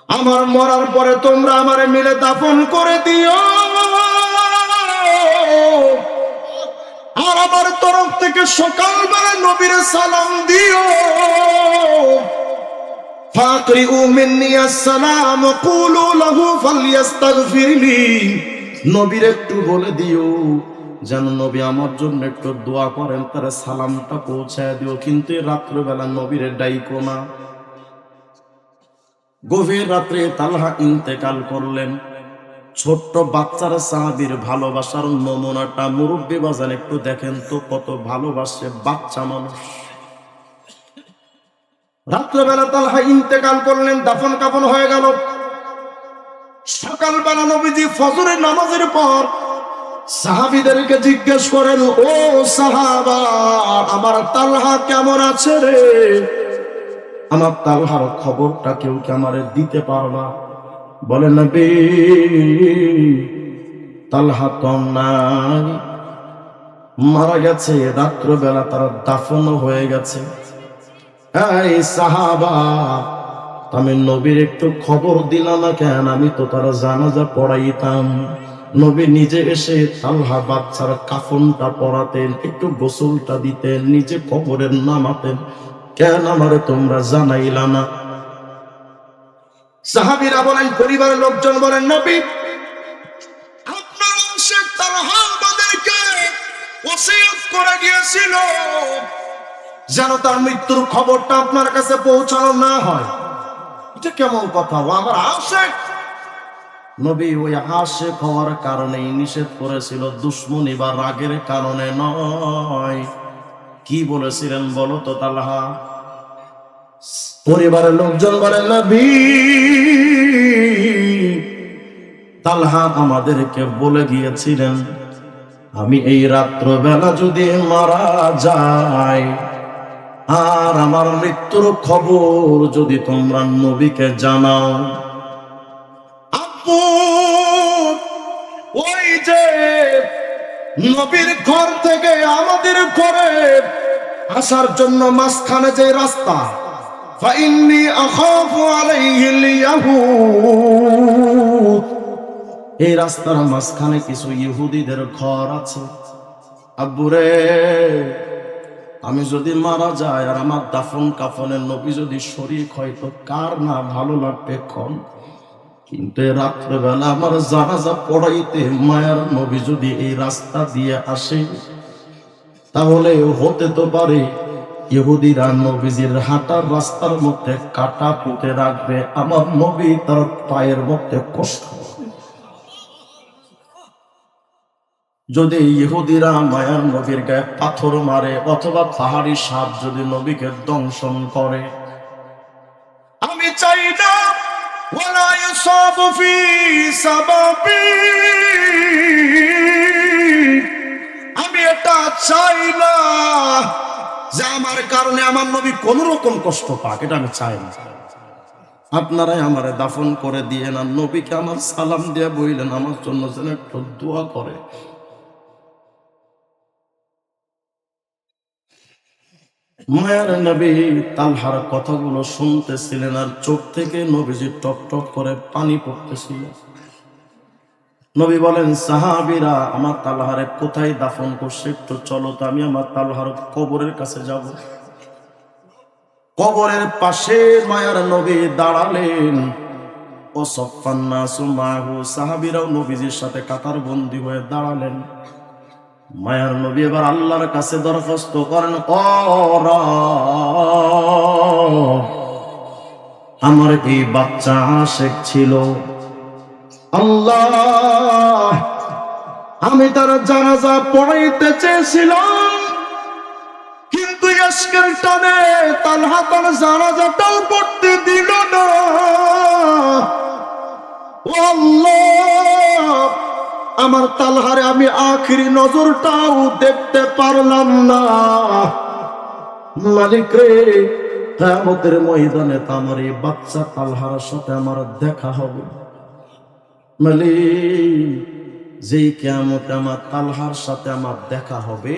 আমার মরার পরে তোমরা আমারে মিলে দাফন করে দিও, আর আমার তরফ থেকে সকালবেলা নবীর সালাম দিও। ফাকরিউ মিন্নি আসসালাম কুলু লাহু ফালইস্তাগফিরলি, নবীর একটু বলে দিও যেন নবী আমার জন্য একটু দোয়া করেন, তার সালামটা পৌঁছায় দিও। কিন্তু রাত্রবেলা নবীরে ডাইকো না। গভীর রাত্রে তালহা ইন্তেকাল করলেন। ছোট্ট বাচ্চার সাহাবীর ভালোবাসার নমুনাটা মুরব্বী বাজান একটু দেখেন তো, কত ভালোবাসে বাচ্চা মানুষ। রাত্রেবেলা তালহা ইন্তেকাল করলেন, দাফন কাফন হয়ে গেল। সকালবেলা নবীজি ফজরের নামাজের পর সাহাবীদেরকে জিজ্ঞেস করেন, ও সাহাবা, আমার তালহা কেমন আছে রে? আমার তালহার খবরটা কেউ কি আমারে দিতে পারবা? বলেন নবী, তালহা তো নাই, মারা গেছে, রাত্রবেলা তার দাফন হয়ে গেছে। এই সাহাবা, আমি নবীর একটু খবর দিলাম না কেন? আমি তো তার জানাজা পড়াইতাম। নবী নিজে এসে তালহা বাচ্চার কাফনটা পরাতেন, একটু গোসলটা দিতেন, নিজে কবরের নামাতেন। কেন আমারে তোমরা জানাইলা না? সাহাবীরা বলেন, পরিবারের লোকজন বলেন, নবী আপনার বংশের তালহা আমাদেরকে ওসিয়ত করে গিয়েছিল যেন তার মৃত্যুর খবরটা আপনার কাছে পৌঁছানো না হয়। এটা কেমন কথা? ও আমার আশেক। নবী ওই আশেক হওয়ার কারণেই নিষেধ করেছিল, দুশ্মনী বা রাগের কারণে নয়। কি বলেছিলেন বলো তো তালহা? পরিবারের লোকজন বলেন, নবী তালহা আমাদেরকে বলে গিয়েছিলেন, আমি এই রাত্রবেলা যদি মারা যাই আর আমার মৃত্যুর খবর যদি তোমরা নবীকে জানাও, আপু ওই যে নবীর ঘর থেকে আমাদের ঘরে আসার জন্য মাঝখানে যে রাস্তা, ফাইন্নী আখাফু আলাইহিল ইয়াহুদ, এই রাস্তার মাঝখানে কিছু ইহুদিদের ঘর আছে। আব্বুরে, আমি যদি মারা যাই আর আমার দাফন কাফনের নবী যদি শরীক হয় তো কার না ভালো লাগবে কম? কিন্তু রাত্রেবেলা আমার জানাজা পড়াইতে মায়ার নবী যদি এই রাস্তা দিয়ে আসে, তাহলে হতে তো পারে ইহুদিরা নবীজির হাঁটার রাস্তার মধ্যে কাটা পুঁতে রাখবে, আমার নবী তার পায়ের মধ্যে কষ্ট। যদি ইহুদিরা মায়ার নবীর গায়ে পাথর মারে অথবা পাহাড়ি সাপ যদি নবীকে দংশন করে, আমি চাই না ওয়ালা ইউসাবু ফি সাবাবি, আমি এটা চাই না যে আমার কারণে আমার নবী কোন রকম কষ্ট পাক, এটা আমি চাই না। আপনারাই আমারে দাফন করে দিয়ে না, নবীকে আমার সালাম দিয়ে বইলেন আমার জন্য যেন একটু দোয়া করে। মায়ার নবী তালহার কথাগুলো শুনতেছিলেন আর চোখ থেকে নবীজি টপ টপ করে পানি পড়তেছিল। নবী বলেন, সাহাবীরা আমার তালহারে কোথায় দাফন করছে একটু চলো তো, আমি আমার তালহার কবরের কাছে যাব। কবরের পাশে মায়ার নবী দাঁড়ালেন। ও সফান নাসু মাহু, সাহাবীরাও নবীজির সাথে কাতার বন্দী হয়ে দাঁড়ালেন। মায়ার নবী এবার আল্লাহর কাছে দরখাস্ত করেন, ও রব, আমার এই বাচ্চা আশেক ছিল, আল্লাহ আমি তার জানাজা পড়াইতে চেয়েছিলাম, কিন্তু আজকের টানে তালহা তার জানাজাটাও পড়তে দিল না। ও আল্লাহ, আমার তালহারে আমি আখিরি নজরটাও দেখতে পারলাম না। মালিক রে, কিয়ামতের ময়দানে তো আমার এই বাচ্চা তালহার সাথে আমার দেখা হবে। মালিক, যেই কিয়ামতে আমার তালহার সাথে আমার দেখা হবে,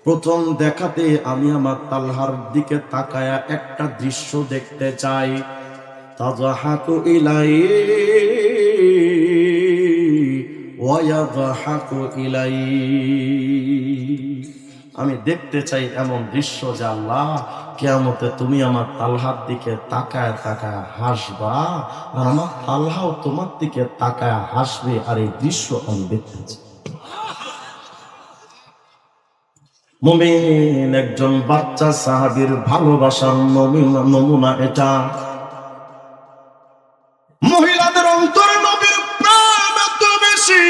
প্রথম দেখাতে আমি আমার তালহার দিকে তাকায়া একটা দৃশ্য দেখতে চাই। তাযহাকু ইলাই ওয়া ইয়াযহাকু ইলাই, আমি দেখতে চাই এমন দৃশ্য যে আল্লাহ কিয়ামতে তুমি আমার তালহার দিকে তাকায় তাকায় হাসবা আর আমার তালহাও তোমার দিকে তাকায় হাসবে, আর এই দৃশ্য আমি দেখতে চাই। মুমিন একজন বাচ্চা সাহাবীর ভালোবাসার নমুনা এটা। মহিলাদের অন্তরে নবীর প্রেম এত বেশি।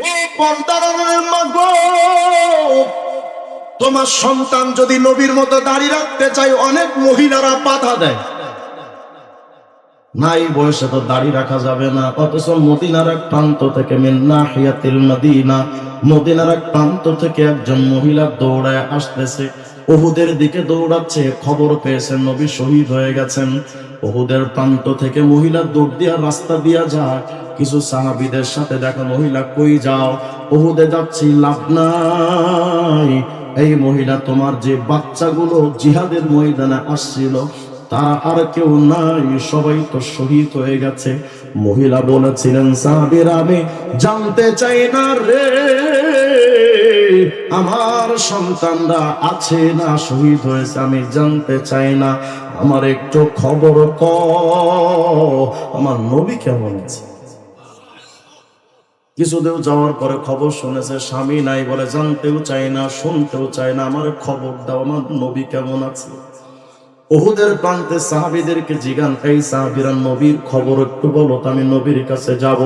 ও পর্দার মা গো, তোমার সন্তান যদি নবীর মতো দাঁড়িয়ে রাখতে চায়, অনেক মহিলারা বাধা দেয়, না এই বয়সে তো দাঁড়িয়ে রাখা যাবে না। অথচ মদিনার এক প্রান্ত থেকে মিন্নাহিয়াতিল মদিনা, মদিনার এক প্রান্ত থেকে একজন মহিলা দৌড়ায় আসতেছে, উহুদের দিকে দৌড়াচ্ছে। খবর পেয়েছেন নবী শহীদ হয়ে গেছেন। উহুদের প্রান্ত থেকে মহিলা দৌড় দিয়া রাস্তা দিয়া যায়। কিছু সাহাবীদের সাথে দেখা, মহিলা কই যাও? উহুদে যাচ্ছি। লাভ নাই। এই মহিলা, তোমার যে বাচ্চাগুলো জিহাদের ময়দানে আসছিল তারা আর কেউ নাই, সবাই তো শহীদ হয়ে গেছে। মহিলা বলেছিলেন, সাহাবীরা আমি জানতে চাই না রে, আমার সন্তানরা আছে না শহীদ হয়েছে, আমি জানতে চাই না, আমার একটু খবর কও, আমার নবী কেমন আছে। কিছুদিন যাওয়ার পরে খবর শুনেছে স্বামী নাই, বলে জানতেও চাই না, শুনতেও চাই না, আমার খবর দাও, আমার নবী কেমন আছে। উহুদের প্রান্তে সাহাবীদেরকে জিগান, এই সাহাবীরা নবীর খবর একটু বলো তো, আমি নবীর কাছে যাব।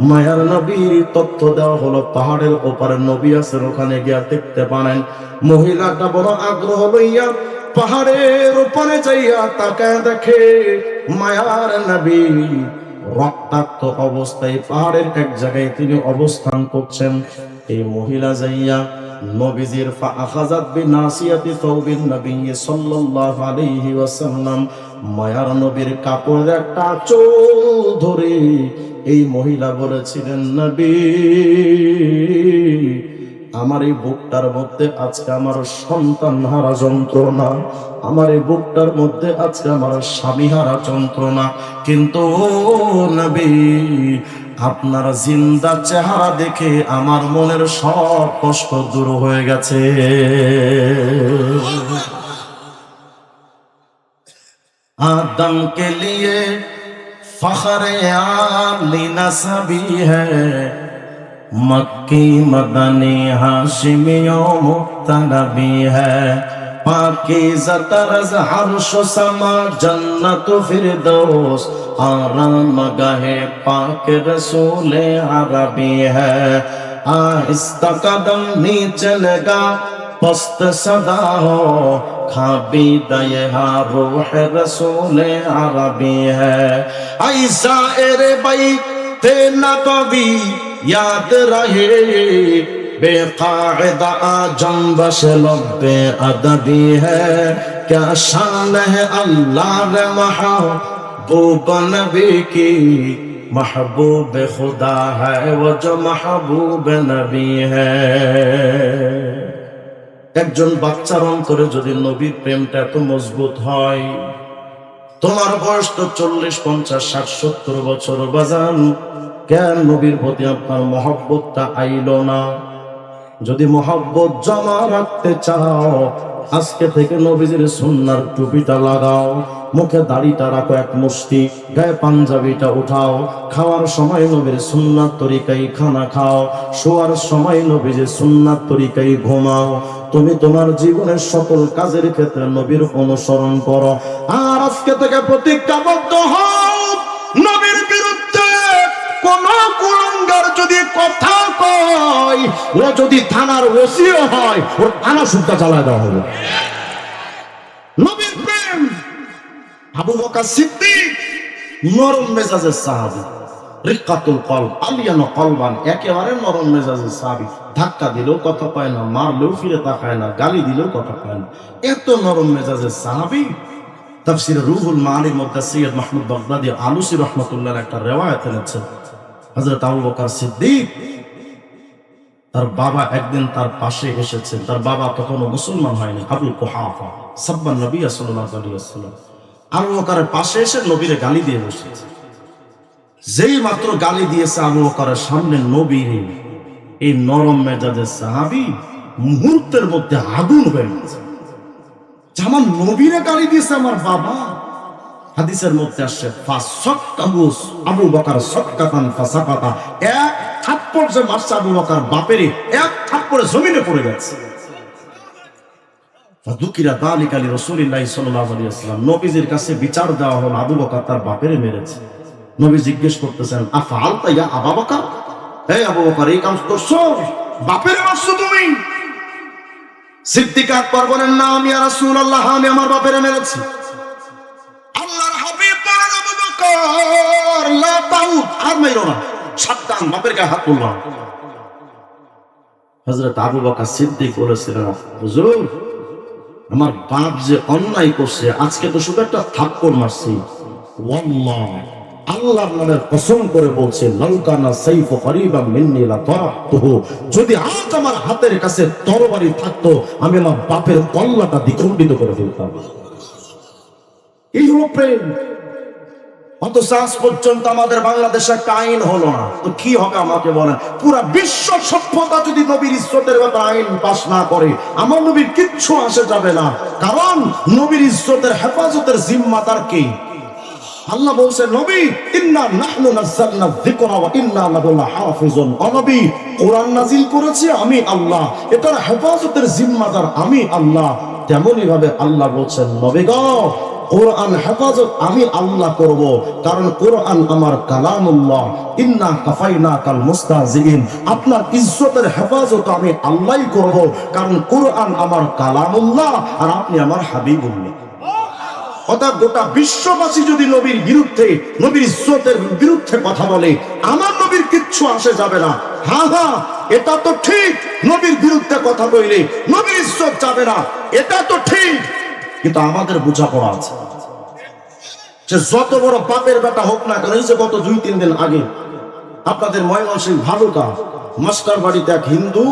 মায়ার নবীর তথ্য দেওয়া হলো, পাহাড়ের ওপারে নবী আছেন, ওখানে গিয়া দেখতে পারেন। মহিলাটা বড় আগ্রহ লইয়া পাহাড়ের ওপারে যাইয়া তাকায় দেখে মায়ার নবী রক্তাক্ত অবস্থায় পাহাড়ের এক জায়গায় তিনি অবস্থান করছেন। এই মহিলা যাইয়া নবীজির ফাআখাযাত বিনাসিয়াতি সাওবিন নবী সাল্লাল্লাহু আলাইহি ওয়াসাল্লাম, মায়ার নবীর কাপড়ের একটা আঁচল ধরে এই মহিলা বলেছিলেন, নবী আমার এই বুকটার মধ্যে আজকে আমার সন্তান হারা যন্ত্রণা, আমার এই বুকটার মধ্যে আজকে আমার স্বামী হারা যন্ত্রণা, কিন্তু নবী আপনার জিন্দা চেহারা দেখে আমার মনের সব কষ্ট দূর হয়ে গেছে। आदम के लिए फखरे आली नसबी है, मक्की मदनी हाशिमियों मुक्तनबी है, पाकीज़ा तरज़ अर्श समा जन्नत फिरदौस आरामगाहे पाक रसूले अरबी है, आहिस्ता कदम नीचे लगा पस्त सदा हो, खाबीदा यहा रूह रसूले अरबी है, ऐसा एरे भाई ते नबवी याद रहे, बेकायदा आजम बश लब्बे अदबी है, क्या शान है अल्लाह रे महबूब नबी की, महबूब खुदा है वो जो महबूब नबी है। একজন বাচ্চার অন্তরে যদি নবীর প্রেমটা এত মজবুত হয়, তোমার বয়স তো 40, 50, 60, 70 বছর, বাজান কেন নবীর প্রতি আপনার মহব্বতটা আইলো না? যদি মহব্বত জমা রাখতে চাও, আজকে থেকে নবীজির সুন্নার টুপিটা লাগাও, মুখে দাড়িটা রাখো এক মুষ্টি, গায়ে পাঞ্জাবিটা উঠাও, খাওয়ার সময় নবীর সুন্নাত তরিকায় খানা খাও, শোয়ার সময় নবীজির সুন্নাত তরিকায় ঘুমাও। তুমি তোমার জীবনের সকল কাজের ক্ষেত্রে নবীর অনুসরণ করো। আর আজকে থেকে প্রতিজ্ঞাবদ্ধ হও, নবীর বিরুদ্ধে কোন কুলাঙ্গার যদি কথা কয়, ও যদি থানার ওসিও হয়, ওর থানা সুদ্ধা চালায় দেওয়া হবে। নবীর প্রেম। আবু বকর সিদ্দিক নরম মেজাজের সাহাবী, রিক্কাতুল কলব, আলিয়ানো কলবান, একেবারে নরম মেজাজের সাহাবী। ধাক্কা দিলেও কথা পায় না, মারলেও ফিরে তাকায় না, গালি দিলেও কথা পায় না, এত নরম মেজাজের সাহাবী। তাফসীরে রুহুল মানির মধ্যে সৈয়দ মাহমুদ বাগদাদী আলুসী রাহমাতুল্লাহর একটা রিওয়ায়াত এনেছেন, হযরত আবু বকর সিদ্দিক তার বাবা একদিন তার পাশে এসেছেন। তার বাবা তখনও মুসলমান হয়নি, আবু কুহাফা সাব্বান নবী সাল্লাল্লাহু আলাইহি ওয়াসাল্লাম। আবু বকরের পাশে এসে নবীরে গালি দিয়ে বসেছে। যেই মাত্র গালি দিয়েছে আবু বকরের সামনে নবীর এই নরম মেজাজের সাহাবী মুহূর্তের মধ্যে আগুন হয়ে গেছে। আমার নবীরে গালি দিয়েছে আমার বাবা, হাদিসের মধ্যে আসছে আবু বকর সাক্কাতান ফাসাকাতা, এক থাপ্পড় যে মারছে আবু বকর বাপেরই, এক থাপ্পড়ে জমিনে পড়ে গেছে। ফাদুকিরা যালিকা লি রাসূলিল্লাহ সাল্লাল্লাহু আলাইহি ওয়াসাল্লাম, নবীজির কাছে বিচার দেওয়া হলো আবু বকর তার বাপেরে মেরেছে। নবী জিজ্ঞেস করতেছেন আফআলতা ইয়া আবু বকর, হে আবু বকর এই কাজ করছো, বাপেরে মারছো তুমি? সিদ্দিক আকবর বলেন না আমি ইয়া রাসূলুল্লাহ, আমি আমার বাপেরে মেরেছি। আল্লাহর হাবিব বলেন আবু বকর লা তাউদ, আর মাইরো না, সাবধান, বাপের গায়ে হাত তুলবা। হযরত আবু বকর সিদ্দিক বলেছিলেন হুজুর আমার বাপ যে অন্যায় করছে, আজকে তো শুধু একটা থাপ্পড় মারছি, ওয়াল্লাহ আল্লাহর নামের কসম করে বলছে লাউকানা সাইফু করিবাম মিন্নি লা তারাতুহু, যদি আজ আমার হাতের কাছে তরবারি থাকতো আমি আমার বাপের কল্লাটা দ্বিখণ্ডিত করে ফেলতাম। এই হলো প্রেম। অথচ আজ পর্যন্ত আমাদের বাংলাদেশে একটা আইন হলো না, তো কি হবে আমাকে বলেন? পুরা বিশ্ব সভ্যতা যদি নবীর ইজ্জতের ব্যাপারে আইন পাস না করে, আমার নবীর কিচ্ছু আসে যাবে না। কারণ নবীর ইজ্জতের হেফাজতের জিম্মাদার কে? আল্লাহ বলছেন নবী ইন্না নাহনু নাযালনা যিকরা ওয়া ইন্না লাহু লাহাফিজুন, ও নবী কোরআন নাজিল করেছি আমি আল্লাহ, এটার হেফাজতের জিম্মাদার আমি আল্লাহ। তেমনি ভাবে আল্লাহ বলছেন নবী গো কোরআন হেফাজত আমি আল্লাহ করব, কারণ কোরআন আমার কালামুল্লাহ, ইন্না কাফাইনাকাল মুস্তাহজিইন, আপনার ইজ্জতের হেফাজত আমি আল্লাহই করব, কারণ কোরআন আমার কালামুল্লাহ আর আপনি আমার হাবিবুল্লাহ। অর্থাৎ গোটা বিশ্ববাসী যদি নবীর বিরুদ্ধে, নবীর ইজ্জতের বিরুদ্ধে কথা বলে, আমার নবীর কিচ্ছু আসে যাবে না। হ্যাঁ হ্যাঁ এটা তো ঠিক, নবীর বিরুদ্ধে কথা বললে নবীর ইজ্জত যাবে না, এটা তো ঠিক, কিন্তু আমাদের বোঝাপড়া আছে। সে যত বড় বাপের বেটা হোক না কেন, এই যে গত 2-3 দিন আগে আপনাদের ময়মনসিংহ ভালুকা মাস্টার বাড়িতে এক হিন্দু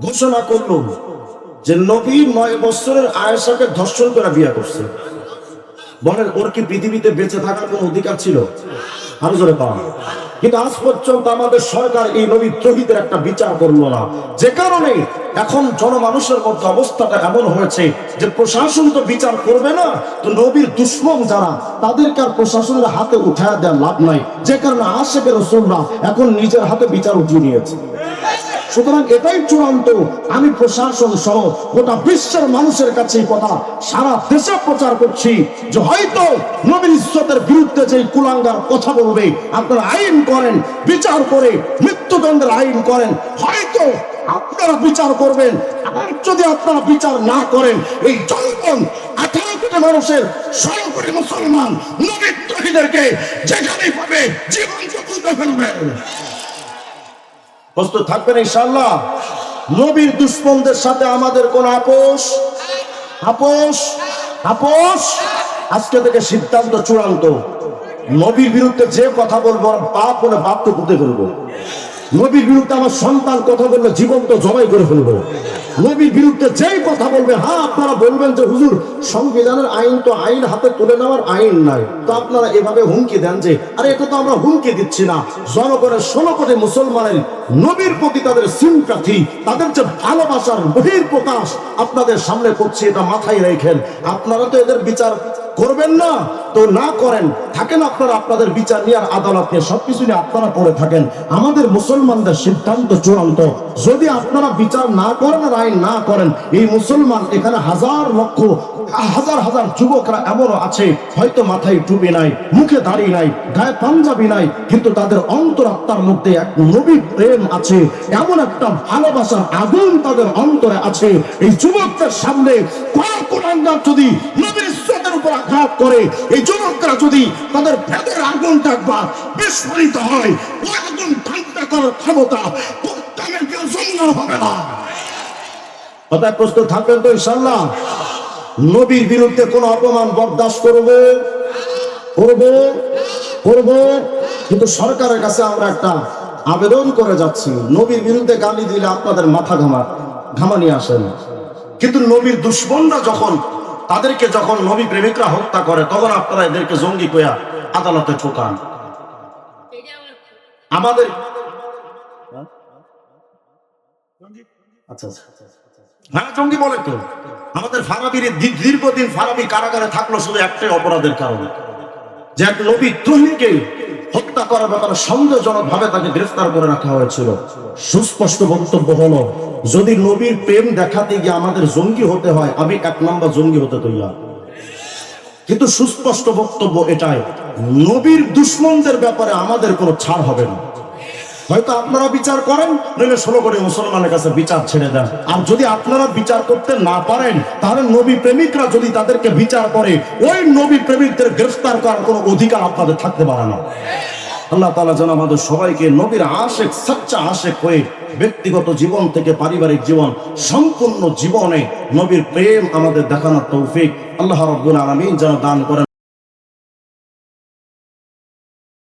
ঘোষণা করলো যে নবী 9 বছরের আয়েশাকে ধর্ষণ করে বিয়ে করছে। বলেন ওর কি পৃথিবীতে বেঁচে থাকার কোন অধিকার ছিল? আরো জোরে পাওয়া। কিন্তু আজ পর্যন্ত আমাদের সরকার এই নবীর তৌহিদের একটা বিচার করলো না, যে কারণে এখন জনমানুষের মধ্যে অবস্থাটা এমন হয়েছে যে প্রশাসন তো বিচার করবে না, তো নবীর দুশমন যারা তাদেরকে আর প্রশাসনের হাতে উঠায় দেওয়ার লাভ নাই, যে কারণে আশেকে রাসূলরা এখন নিজের হাতে বিচার উঠিয়ে নিয়েছে। সুতরাং এটাই চূড়ান্ত। আমি প্রশাসন সহ গোটা বিশ্বের মানুষের কাছে এই কথা সারা দেশে প্রচার করছি যে হয়তো নবীর ইজ্জতের বিরুদ্ধে যে কুলাঙ্গার কথা বলবে, আপনারা আইন করেন, বিচার করে মৃত্যুদণ্ডের আইন করেন, হয়তো আপনারা বিচার করবেন। আর যদি আপনারা বিচার না করেন, এই জনগণ 18 কোটি মানুষের 16 কোটি মুসলমান নবীর তৌহিদকে যেখানেই পাবে জীবন যুদ্ধ ফেলবে। প্রস্তুত থাকবেন ইনশাআল্লাহ। নবীর দুশমনদের সাথে আমাদের কোন আপোষ আজকে থেকে সিদ্ধান্ত চূড়ান্ত। নবীর বিরুদ্ধে যে কথা বলবো বাপ বলে বাপকে পুঁতে ফেলবো। নবীর বিরুদ্ধে আমার সন্তান কথা বললে জীবন্ত জবাই করে ফেলবো। নবীর বিরুদ্ধে যেই কথা বলবে, হ্যাঁ আপনারা বলবেন যে হুজুর সংবিধানের আইন তো আইন হাতে তুলে নেওয়ার আইন নাই, তো আপনারা এভাবে হুমকি দেন যে, আরে এটা তো আমরা হুমকি দিচ্ছি না, জনগণের 16 কোটি মুসলমানের নবীর প্রতি তাদের সিম্প্যাথি, তাদের যে ভালোবাসার বহিঃপ্রকাশ আপনাদের সামনে করছি, এটা মাথায় রাখেন। আপনারা তো এদের বিচার করবেন না, তো না করেন, থাকেন আপনারা আপনাদের বিচার নিয়ে আর আদালত নিয়ে সবকিছু নিয়ে আপনারা করে থাকেন। আমাদের মুসলমানদের সিদ্ধান্ত চূড়ান্ত, যদি আপনারা বিচার না করেন আর আইন না করেন, এই মুসলমান এখানে হাজার লক্ষ হাজার হাজার যুবকরা এমনও আছে হয়তো মাথায় টুপি নাই, মুখে দাড়ি নাই, গায়ে পাঞ্জাবি নাই, কিন্তু তাদের অন্তরাত্মার মধ্যে এক নবী প্রেম আছে, এমন একটা ভালোবাসার আগুন তাদের অন্তরে আছে। এই যুবকদের সামনে কোরআন যদি নবীর ইজ্জতের উপর আঘাত করে, এই যুবকরা যদি তাদের ভেতরের আগুনটা একবার বিস্ফোরিত হয়, ওই আগুন ঠান্ডা করার ক্ষমতা কোরআনের কেউ সম্মান হবে না। কথায় প্রস্তুত থাকবেন তো ইনশাআল্লাহ? নবীর বিরুদ্ধে কোন অপমান বরদাস্ত করব, কিন্তু সরকারের কাছে আমরা একটা আবেদন করে যাচ্ছি, নবীর বিরুদ্ধে গালি দিলে আপনাদের মাথা ঘামানি আসে না, কিন্তু নবীর দুশমনরা যখন তাদেরকে যখন নবী প্রেমিকরা হত্যা করে, তখন আপনারা এদেরকে জঙ্গি কইয়া আদালতে ঠোকান। আমাদের আচ্ছা হ্যাঁ জঙ্গি বলে তো, আমাদের ফারাবির দীর্ঘদিন ফারাবি কারাগারে থাকলো শুধু একটাই অপরাধের কারণে, যে এক নবী দ্রোহীকে হত্যা করার ব্যাপারে সন্দেহজনক ভাবে তাকে গ্রেফতার করে রাখা হয়েছিল। সুস্পষ্ট বক্তব্য হলো, যদি নবীর প্রেম দেখাতে গিয়ে আমাদের জঙ্গি হতে হয়, আমি 1 নম্বর জঙ্গি হতে তৈরি। কিন্তু সুস্পষ্ট বক্তব্য এটাই, নবীর দুশ্মনদের ব্যাপারে আমাদের কোনো ছাড় হবে না। হয়তো আপনারা বিচার করেন, নইলে 16 কোটি মুসলমানের কাছে বিচার ছেড়ে দেন। আর যদি আপনারা বিচার করতে না পারেন, তাহলে নবী প্রেমিকরা যদি তাদেরকে বিচার করে, ওই নবী প্রেমিকদের গ্রেফতার করার কোনো অধিকার আপনাদের থাকতে পারে না। আল্লাহ তাআলা যেন আমাদের সবাইকে নবীর আশেক, সচ্চা আশেক হয়ে ব্যক্তিগত জীবন থেকে পারিবারিক জীবন, সম্পূর্ণ জীবনে নবীর প্রেম আমাদের দেখানোর তৌফিক আল্লাহ রাব্বুল আলামিন যেন দান করেন।